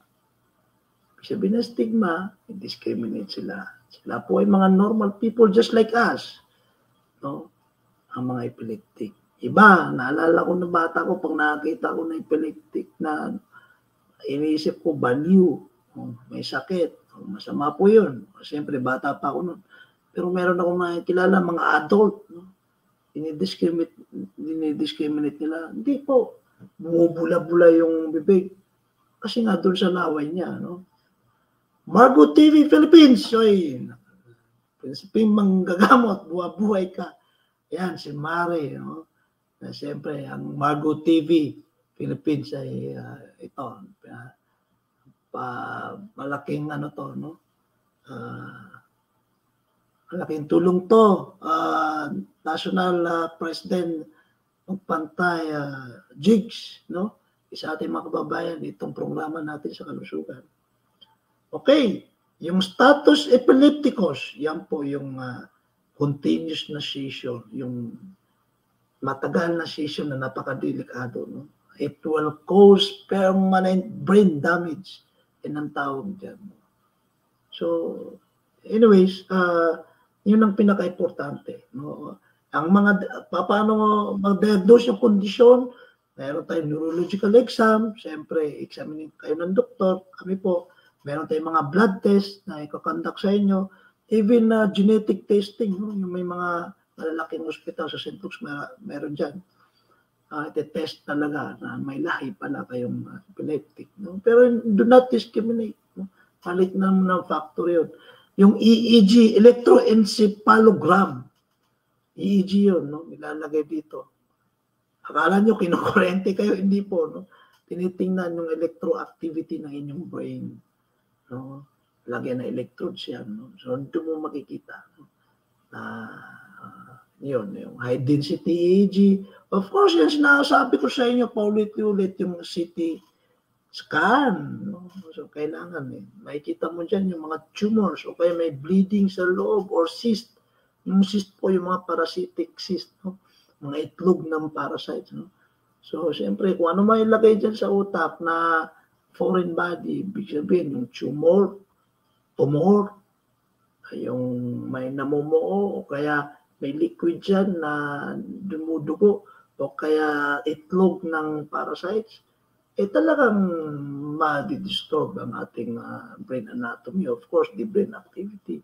Sabihin na stigma, i-discriminate sila. Sila po ay mga normal people just like us. No? Ang mga epileptic. Iba, naalala ko na bata ko, pag nakakita ko na epileptic na iniisip ko, baliw, may sakit. Masama po yun. Siyempre, bata pa ako nun. Pero meron ako makikilala, mga adult. No? Dinidiscriminate nila. Hindi po. Bumubula-bula yung bibig. Kasi nga doon sa laway niya. No? Margo TV Philippines. Oy, prinsipeng manggagamot. Buhay ka. Yan, si Mare. No? Na siyempre, ang Margo TV Philippines ay ito. Malaking to, no? Malaking tulong to. National President Magpantay Jigs, no? Isa ating mga kababayan itong programa natin sa kalusugan. Okay, yung status epilepticus, yan po yung continuous na seizure, yung matagal na seizure na napakadelikado, no? It will cause permanent brain damage. Yan ang tawag dyan. So, anyways, yun ang pinaka-importante. No? Ang mga, paano mag-diagnose yung kondisyon, meron tayong neurological exam, siyempre, examine kayo ng doktor, kami po, meron tayong mga blood test na ikakonduct sa inyo, even genetic testing, no? Yung may mga malalaking hospital sa St. Luke's, meron dyan. Test talaga na may lahi pala kayong epileptic. No? Pero do not discriminate. No? Palit na ng factor yun. Yung EEG, electroencephalogram. EEG yun, no? Nilalagay dito. Akala nyo kinukurente kayo, hindi po. No? Tinitingnan yung electroactivity ng inyong brain. No? Lagyan na electrodes yan. No? So, doon mo makikita. No? Yun, yung high density EEG. Of course, yan sinasabi ko sa inyo, paulit-ulit yung CT scan. No? So, kailangan makikita mo dyan yung mga tumors o kaya may bleeding sa loob or cyst. Yung cyst po, yung mga parasitic cyst, no? Mga itlog ng parasites. No? So, siyempre, kung ano may ilagay dyan sa utak na foreign body, ibig sabihin, yung tumor, yung may namumuo o kaya may liquid dyan na dumudugo o kaya itlog ng parasites, talagang ma-disturb ang ating brain anatomy. Of course, the brain activity.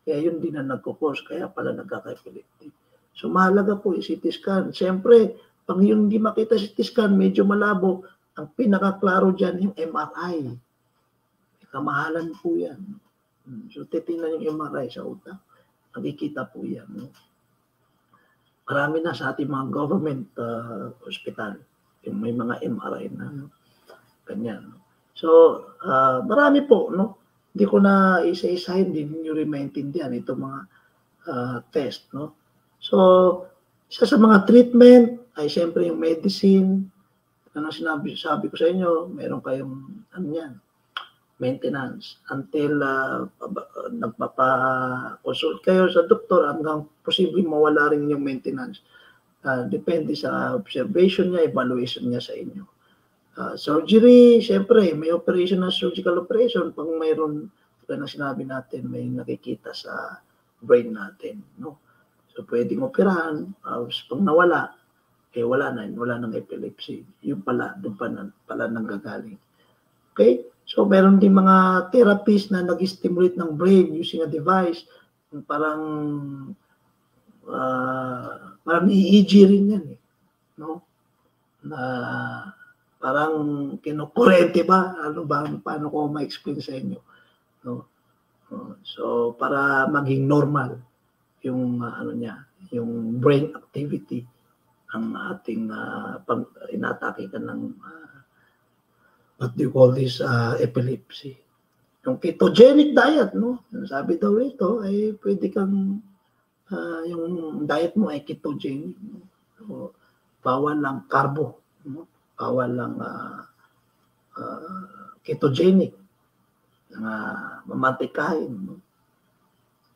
Kaya yun din na nagkukos, kaya pala nagkaka-epileptic. So, mahalaga po yung CT scan. Siyempre, pag yung hindi makita CT scan, medyo malabo, ang pinakaklaro dyan yung MRI. Kamahalan po yan. So, titingnan yung MRI sa utak. Nakikita po yan. No? Marami na sa ating mga government hospital yung may mga MRI na ganyan. So, marami po, no? Hindi ko na isa-isahin, hindi nyo rin maintindihan itong mga test, no? So, isa sa mga treatment ay siyempre yung medicine. Ano sabi ko sa inyo, meron kayong maintenance until nagpapa-consult kayo sa doktor hanggang posibleng mawala rin yung maintenance. Depende sa observation niya, evaluation niya sa inyo. Surgery, siyempre, may operation na surgical operation pag mayroon, na sinabi natin, may nakikita sa brain natin. No? So, pwedeng operahan. Pag nawala, wala nang epilepsy. Yung pala, doon pala nanggagaling. Okay? So, meron din mga therapies na nag-stimulate ng brain using a device. Parang EEG rin yan. No? Na parang kinukurente ba? Paano ko ma-explain sa inyo? No? So, para maging normal yung yung brain activity ang ating pag inatake ka ng what do you call this, epilepsy. Yung ketogenic diet, no? Sabi daw rito, ay pwede kang yung diet mo ay ketogenic. No? So, bawal lang carbo, no? Bawal lang ketogenic, mamantikain. No?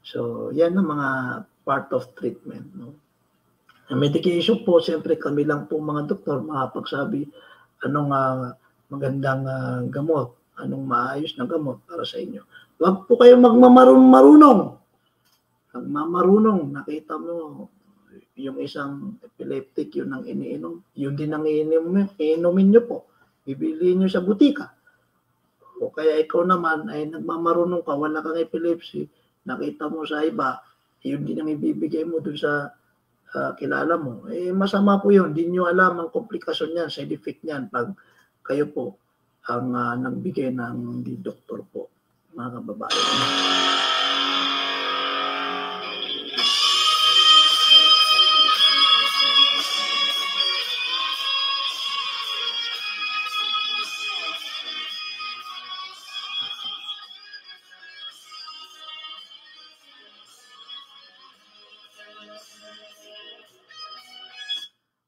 So, yan ang mga part of treatment. No? Ang medication po, siyempre kami lang po mga doktor makapagsabi anong magandang gamot, anong maayos na gamot para sa inyo. Huwag po kayong magmamarunong. Nakita mo, yung isang epileptic, yun ang iniinom. Yun din ang iinumin nyo po. Bibiliin nyo sa butika. O kaya ikaw naman ay nagmamarunong ka, wala kang epilepsy, nakita mo sa iba, yun din ang ibibigay mo dun sa kilala mo, masama po yun. Hindi nyo alam ang komplikasyon niyan, side effect niyan pag kayo po ang nagbigay ng doktor po, mga kababayan.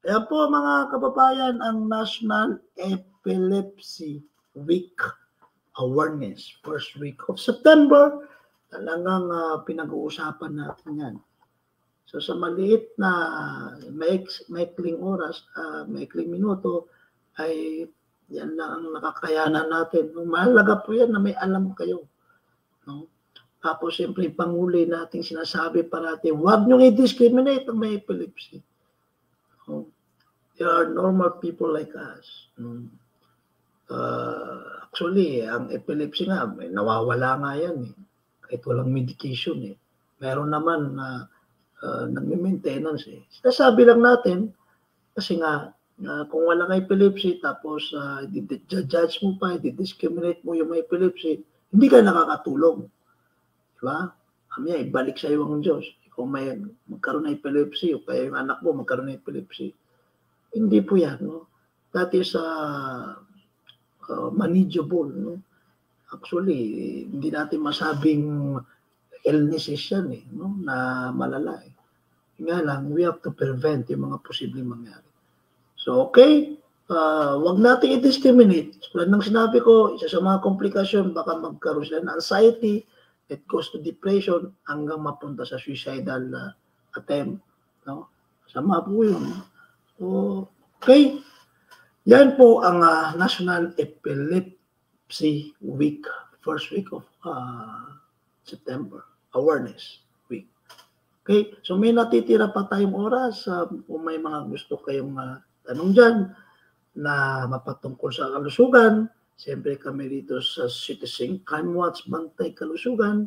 Kaya po mga kababayan, ang National Epilepsy Week Awareness, first week of September, talagang pinag-uusapan natin yan. So sa maliit na maikling oras, maikling minuto, ay yan lang ang nakakayanan natin. Mahalaga po yan na may alam kayo. No? Tapos siyempre panghuli natin sinasabi parati, huwag niyong i-discriminate ang may epilepsy. No? They are normal people like us. Actually, ang epilepsy nga, nawawala nga yan. Kahit walang medication. Meron naman na nagme-maintenance. Sinasabi lang natin, kasi nga, kung walang epilepsy, tapos i-judge mo pa, i-discriminate mo yung epilepsy, hindi ka nakakatulong. Diba? Kami, ibalik sa iyo ang Diyos. Kung may magkaroon ng epilepsy, o kaya yung anak mo magkaroon ng epilepsy, hindi po yan, no? That is manageable, no? Actually, hindi natin masabing illnesses yan, no? Na malala. Nga lang, we have to prevent yung mga posibleng mangyari. So, okay, wag natin i-discriminate. Tulad ng sinabi ko, isa sa mga komplikasyon, baka magkaroon sila ng anxiety, it goes to depression, hanggang mapunta sa suicidal attempt, no? Sama po yun, no? Okay, yan po ang National Epilepsy Week, first week of September, Awareness Week. Okay, so may natitira pa tayong oras. Kung may mga gusto kayong tanong dyan na mapatungkol sa kalusugan, siyempre kami dito sa Citizen Crime Watch Bantay Kalusugan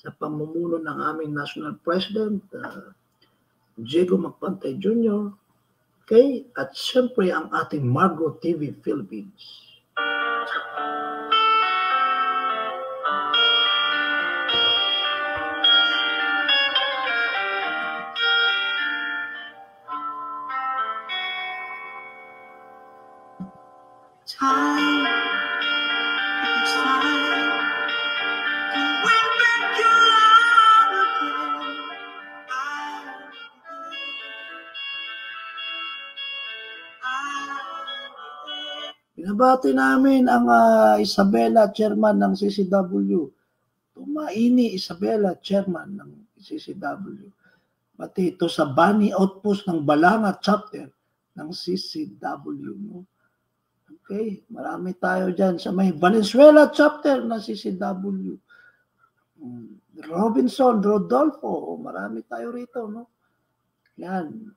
sa pamumuno ng aming National President, Diego Magpantay Jr., okay? At siyempre ang ating Margo TV Philippines. Time, it's time to win back your love again. Binabati namin ang Isabela, chairman ng CCW. Tumaini Isabela, chairman ng CCW. Pati ito sa Bani Outpost ng Balanga chapter ng CCW. No? Okay, marami tayo dyan sa may Valenzuela chapter ng CCW. Robinson, Rodolfo, marami tayo rito. No? Yan.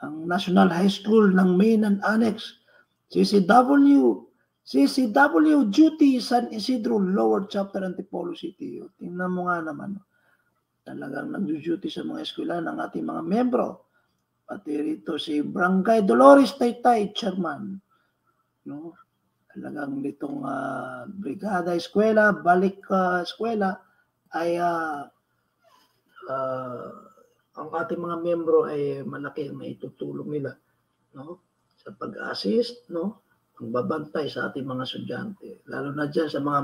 Ang National High School ng Main and Annex, CCW Duty San Isidro Lower Chapter Antipolo City. Tingnan mo nga naman. Talagang nag-duty sa mga eskwela ng ating mga membro. Pati rito si Barangay Dolores Taytay, Chairman. No? Talagang nitong Brigada Eskwela, Balik Eskwela, ay ang ating mga membro ay malaki ang naitutulong nila, no? Sa pag-assist, no? Pagbabantay sa ating mga estudyante, lalo na dyan sa mga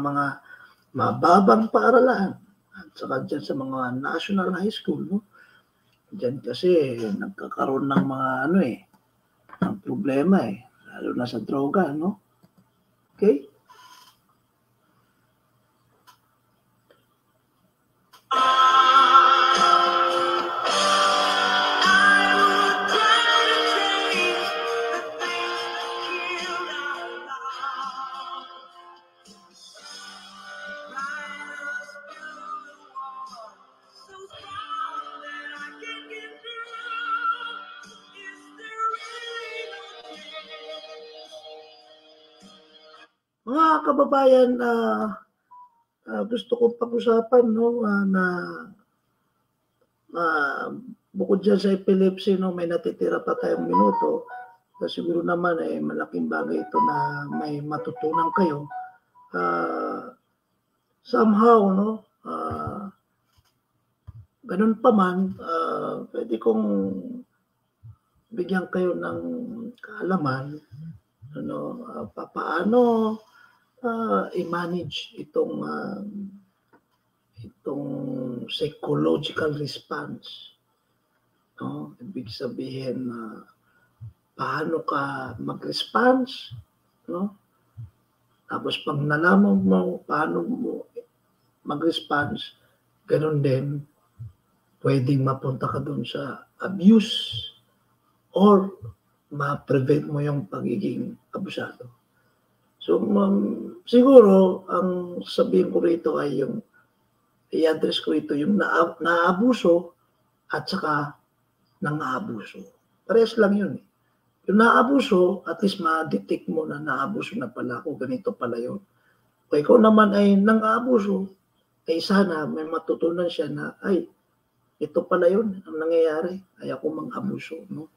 mababang paaralan at saka dyan sa mga national high school, no? Dyan kasi nagkakaroon ng mga ng problema lalo na sa droga, no? Okay? Mga kababayan, gusto kong pag-usapan, no, na bukod dyan sa epilepsy, no, may natitira pa tayong minuto. Siguro naman malaking bagay ito na may matutunan kayo. Somehow, no, ganun pa man, pwede kong bigyan kayo ng kaalaman, paano i-manage itong psychological response. No? Ibig sabihin, paano ka mag-response, no? Tapos pag nalaman mo paano mo mag-response, ganun din, pwedeng mapunta ka dun sa abuse or ma-prevent mo yung pagiging abusado. So, siguro, ang sabihin ko rito ay yung, i-address ko ito yung naabuso at saka nang-aabuso. Parehas lang yun. Yung naabuso, at least ma-detect mo na naabuso na pala ako, ganito pala yun. Kung ikaw naman ay nang-aabuso, ay sana may matutunan siya na, ay, ito pala yun ang nangyayari, ay ako mang-abuso. No?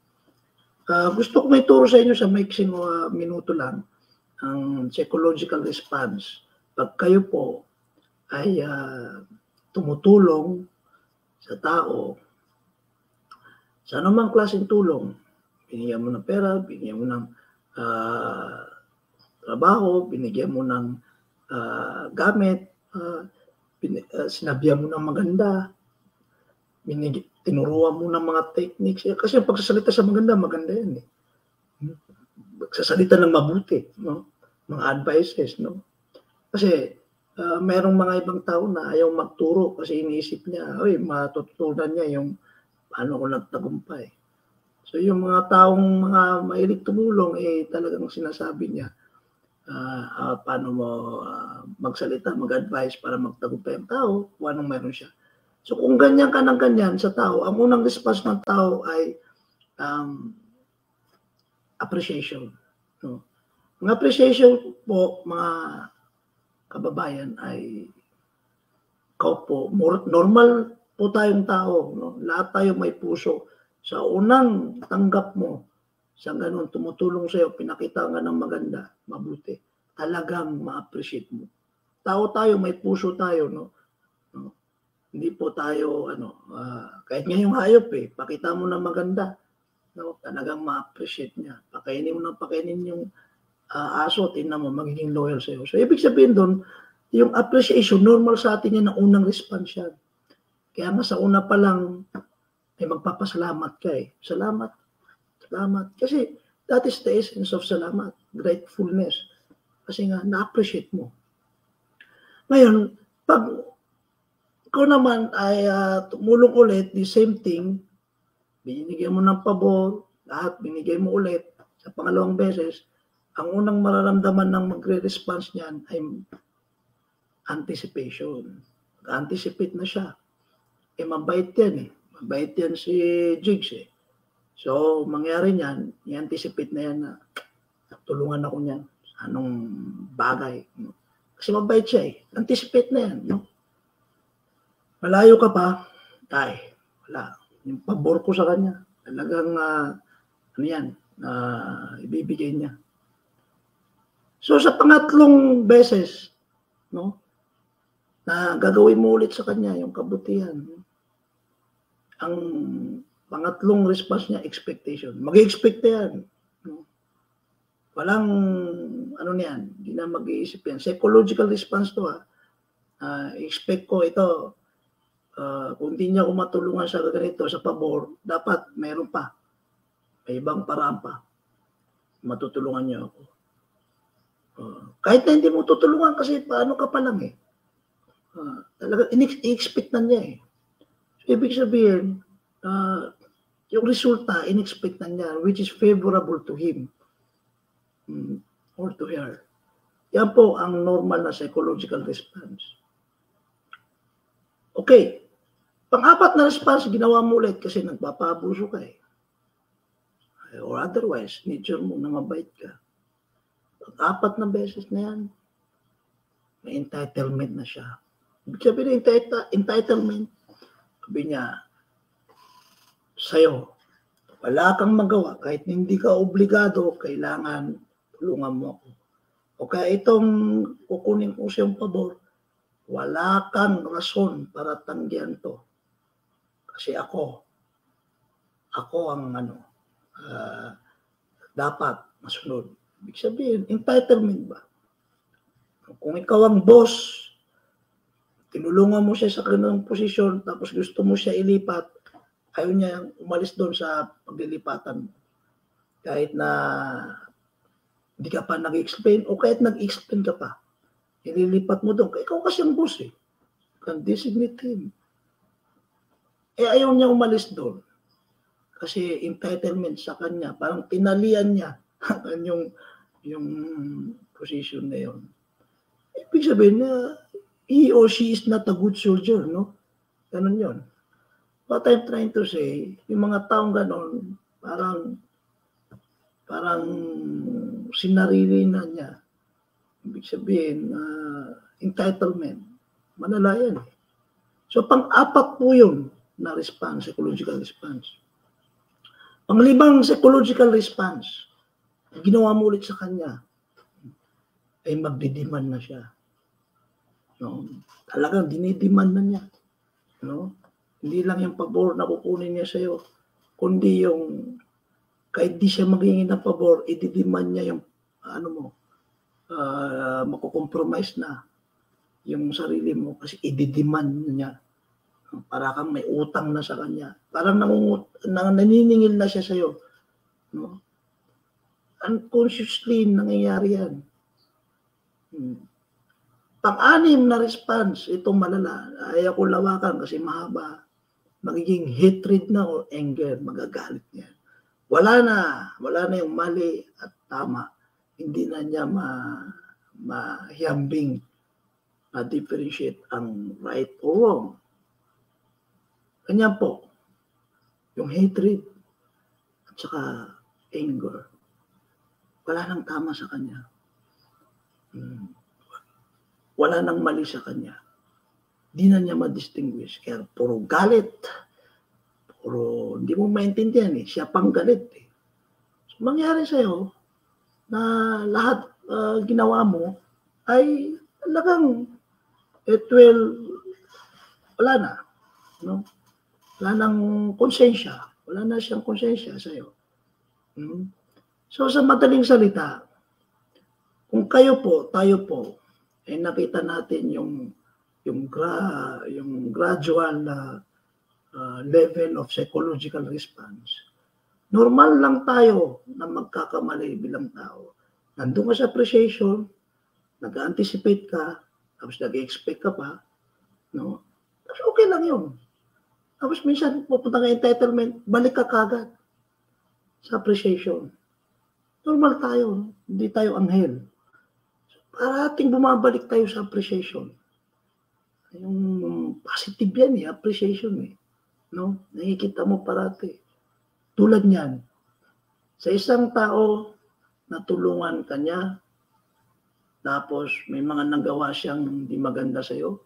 Gusto ko may turo sa inyo sa maiksing minuto lang, ang psychological response. Pag kayo po ay tumutulong sa tao, sa anumang klaseng tulong, binigyan mo ng pera, binigyan mo ng trabaho, binigyan mo ng gamit, sinabihan mo ng maganda, tinuruan mo ng mga techniques. Kasi yung pagsasalita sa maganda yan. Pagsasalita ng mabuti, no? Mga advices, no? Kasi merong mga ibang tao na ayaw magturo kasi iniisip niya, matutunan niya yung paano ko nagtagumpay. So yung mga taong mga mahilig tumulong, talagang sinasabi niya paano mo magsalita, mag-advise para magtagumpay ang tao, kung anong meron siya. So kung ganyan ka ng ganyan sa tao, ang unang response ng tao ay appreciation. No? Ang appreciation po, mga kababayan, ay normal po tayong tao. No? Lahat tayo may puso. Sa unang tanggap mo, sa ganun, tumutulong sa'yo, pinakita nga ng maganda, mabuti, talagang ma-appreciate mo. Tao tayo, may puso tayo. No? Hindi po tayo, kahit ngayong hayop, pakita mo na maganda. No? Talagang ma-appreciate niya. Pakainin mo na pakainin yung aso, tingnan mo, magiging loyal sa'yo. So, ibig sabihin doon, yung appreciation, normal sa atin yan ang unang response yan. Kaya nga sa una pa lang, ay magpapasalamat ka Salamat. Salamat. Kasi that is the essence of salamat. Gratefulness. Kasi nga, na-appreciate mo. Ngayon, pag ikaw naman ay tumulong ulit, the same thing, binigyan mo ng pabor, lahat binigay mo ulit sa pangalawang beses, ang unang mararamdaman ng magre-response niyan ay anticipation. Anticipate na siya. Mabait yan Mabait yan si Jigs So, mangyari niyan, i-anticipate na yan na tulungan ako niyan. Anong bagay. No? Kasi mabait siya eh. Anticipate na yan. No? Malayo ka pa, wala. Yung pabor ko sa kanya, talagang, ano yan, ibibigay niya. So, sa pangatlong beses, no, na gagawin mo ulit sa kanya yung kabutihan, ang pangatlong response niya, expectation. Mag-expect yan. No? Walang, ano niyan, hindi na mag-iisip yan. Psychological response to, expect ko ito, kung hindi niya ako matulungan sa ganito, sa pabor, dapat mayroon pa. May ibang paraan pa. Matutulungan niya ako. Kahit na hindi mo tutulungan kasi paano ka pa lang eh. Talaga, in-expect na niya eh. So, ibig sabihin, yung resulta, in-expect na niya, which is favorable to him or to her. Yan po ang normal na psychological response. Okay. Pang-apat na response, ginawa mo ulit kasi nagpapaabuso ka eh. Or otherwise, nature mo na mabait ka. Pang-apat na beses na yan, may entitlement na siya. Ibig sabihin, entitlement, sabi niya, sa'yo, wala kang magawa, kahit hindi ka obligado, kailangan tulungan mo ako. O kaya itong kukunin ko siyang pabor, wala kang rason para tanggihan to. Kasi ako ang dapat masunod. Ibig sabihin, entitlement ba? Kung ikaw ang boss, tinulungan mo siya sa kanilang posisyon, tapos gusto mo siya ilipat, ayaw niya umalis doon sa paglilipatan mo. Kahit na hindi ka pa nag-explain, o kahit nag-explain ka pa, ililipat mo doon. Ikaw kasi ang boss eh. You can designate him. Ayaw niya umalis doon. Kasi entitlement sa kanya, parang tinalian niya yung position na yun. Ibig sabihin na he or she is not a good soldier, no? Ganun yun. What I'm trying to say, yung mga taong ganon, parang sinarili na niya. Ibig sabihin, entitlement. Manalayan. So, pang-apat po yun na response, psychological response. Pang-limang psychological response, ginawa mo ulit sa kanya, ay magdidiman na siya. No? Talagang dinidiman na niya. No? Hindi lang yung pabor na kukunin niya sa'yo, kundi yung kahit di siya maghingi ng pabor, ididiman niya yung makukompromise na yung sarili mo kasi ididiman niya. Para kang may utang na sa kanya. Parang naniningil na siya sa'yo. No? Unconsciously nangyayari yan. Pang-anim na response, itong malala, ayaw ko lawakan kasi mahaba. Magiging hatred na o anger, magagalit niya. Wala na yung mali at tama. Hindi na niya mahiyambing ma-differentiate ang right or wrong. Kanya po, yung hatred at saka anger, wala nang tama sa kanya. Wala nang mali sa kanya. Di na niya ma-distinguish. Kaya puro galit. Puro, hindi mo maintindihan eh. Siya pang galit eh. So, mangyari sa'yo na lahat ginawa mo ay talagang wala na. No? Wala nang konsensya. Wala na siyang konsensya sa'yo. So sa madaling salita, kung tayo po, ay nakita natin yung gradual level of psychological response. Normal lang tayo na magkakamali bilang tao. Nandun ka sa appreciation, nag-anticipate ka, tapos nag-expect ka pa, no? Tapos okay lang yun. Tapos minsan pupunta ka entitlement, balik ka kagad sa appreciation. Normal tayo, hindi tayo anghel. So, parating bumabalik tayo sa appreciation. Yung positive yan appreciation No? Nakikita mo parati. Tulad niyan, sa isang tao, natulungan ka niya, tapos may mga nagawa siyang hindi maganda sa'yo.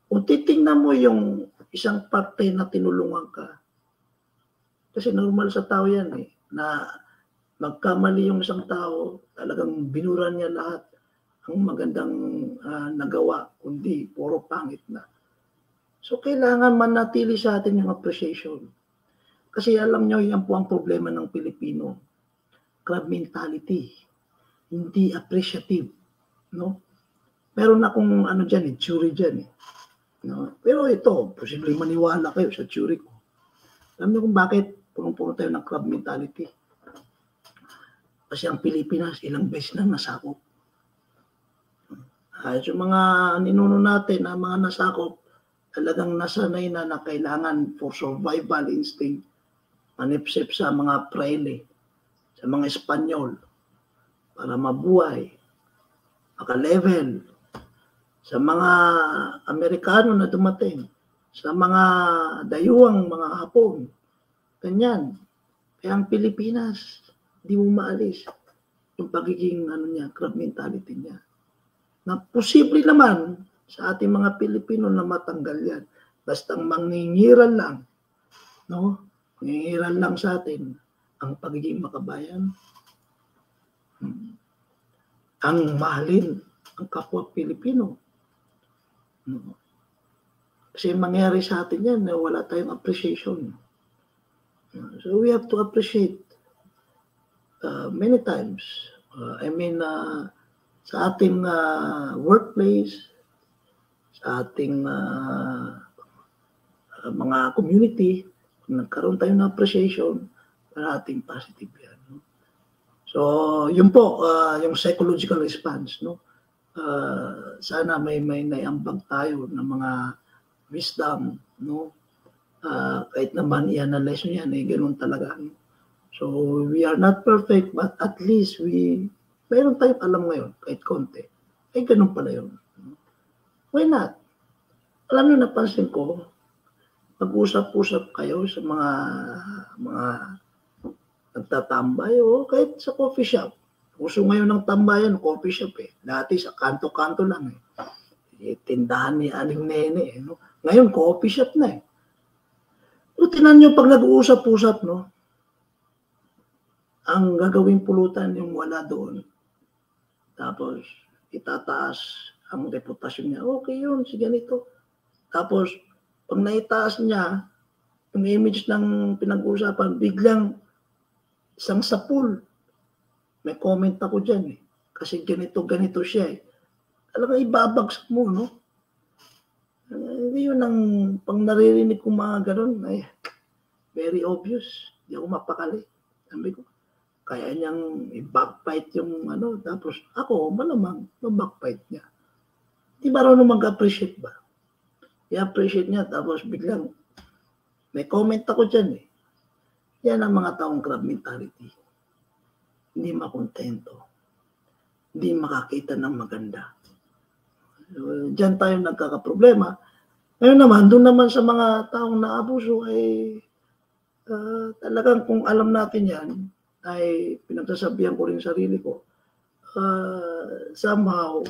Kung titingnan mo yung isang parte na tinulungan ka, kasi normal sa tao yan na magkamali yung isang tao, talagang binura niya lahat ang magandang nagawa, kundi puro pangit na. So kailangan manatili sa atin yung appreciation. Kasi alam nyo, yan po ang problema ng Pilipino. Crab mentality. Hindi appreciative. No? Meron akong theory dyan. No? Pero ito, posibleng maniwala kayo sa theory ko. Alam niyo kung bakit punong-puno tayo ng crab mentality? Kasi ang Pilipinas, ilang beses na nasakop. So mga ninuno natin na mga nasakop, talagang nasanay na kailangan for survival instinct, manipsip sa mga praile, sa mga Espanyol, para mabuhay, maka-level, sa mga Amerikano na dumating, sa mga dayuang mga Hapon, ganyan. Kaya ang Pilipinas, di mo maalis yung pagiging crab mentality niya. Na posible naman sa ating mga Pilipino na matanggal yan. Basta mangingiral lang, no? Mangingiral lang sa atin ang pagiging makabayan. Ang mahalin ang kapwa Pilipino. Kasi mangyari sa atin yan na wala tayong appreciation. So we have to appreciate many times. Sa ating workplace, sa ating mga community, nagkaroon tayo ng appreciation para ating positive yan. No? So, yun po, yung psychological response. No? Sana may naiambag tayo ng mga wisdom. No? Kahit naman i-analyze nyo yan, ganun talaga. So, we are not perfect, but at least mayroon tayong alam ngayon, kahit konti. Ganun pala yun. Why not? Alam nyo, napansin ko, mag-usap-usap kayo sa mga nagtatambay o kahit sa coffee shop. Uso ngayon ng tambayan, coffee shop Dati sa kanto-kanto lang tindahan ni Aling Nene no? Ngayon, coffee shop na So, tinan nyo pag nag-uusap-usap, no? Ang gagawing pulutan yung wala doon. Tapos, itataas ang reputasyon niya. Okay yun, si ganito. Tapos, pag naitaas niya, yung image ng pinag-uusapan, biglang isang sapul. May comment ako dyan Kasi ganito siya Talagang ibabagsak mo, no? Hindi yun ang pang naririnig kong mga ganun. Very obvious. Hindi ako mapakali. Sabi ko, kaya niyang i-backbite yung tapos ako, malamang, backbite niya. Di ba rin mag-appreciate ba? I-appreciate niya, tapos biglang, may comment ako dyan Yan ang mga taong crab mentality. Hindi makontento. Hindi makakita ng maganda. So, diyan tayo nagkakaproblema. Ngayon naman, doon naman sa mga taong naabuso talagang kung alam natin yan, ay pinagsasabihan ko rin sarili ko, somehow,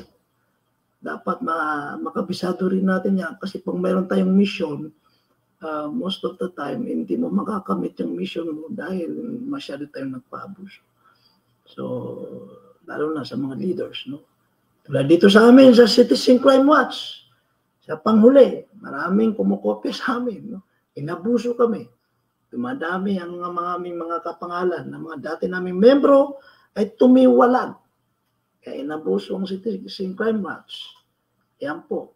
dapat makabisado rin natin yan. Kasi pag mayroon tayong mission, most of the time, hindi mo makakamit yung mission mo dahil masyado tayong nagpaabuso. So, lalo na sa mga leaders, no? Tulad dito sa amin, sa Citizen Crime Watch, sa panghuli, maraming kumukopya sa amin, no? Inabuso kami. Dumadami ang mga kapangalan ng mga dati naming membro ay tumiwalag. Kaya inabuso ang Citizen Crime Watch. Yan po.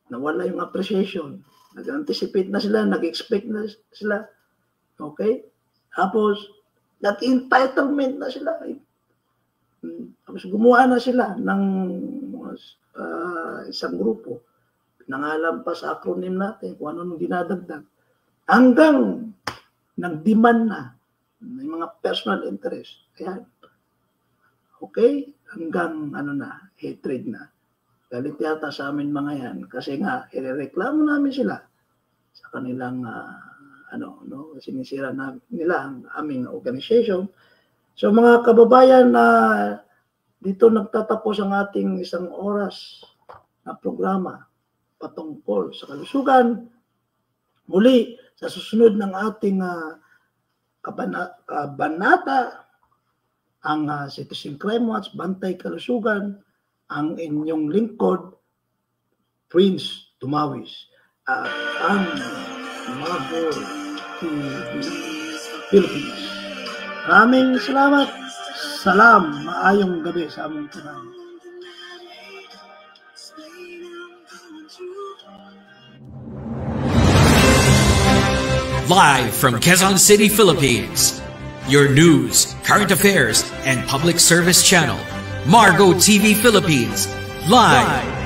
Nawala yung appreciation. Nag-anticipate na sila, nag-expect na sila. Okay? Tapos, nag-entitlement na sila. Tapos gumawa na sila ng isang grupo. Pinangalan pa sa acronym natin kung ano nung dinadagdag. Hanggang nag-demand na may mga personal interest. Ayan. Okay? Hanggang hatred na. Galit yata sa amin mga yan. Kasi nga, irereklamo namin sila sa kanilang sinisira nila ang aming organization. So mga kababayan, dito nagtatapos ang ating 1 oras na programa patungkol sa kalusugan. Muli, sa susunod ng ating kabanata, ang Citizen Crime Watch, Bantay Kalusugan, ang inyong lingkod, Prince Tumawis, at ang Margo TV Philippines. Maraming salamat. Salam, maayong gabi sa aming kanal. Live from Quezon City, Philippines, your news, current affairs, and public service channel, Margo TV Philippines, live.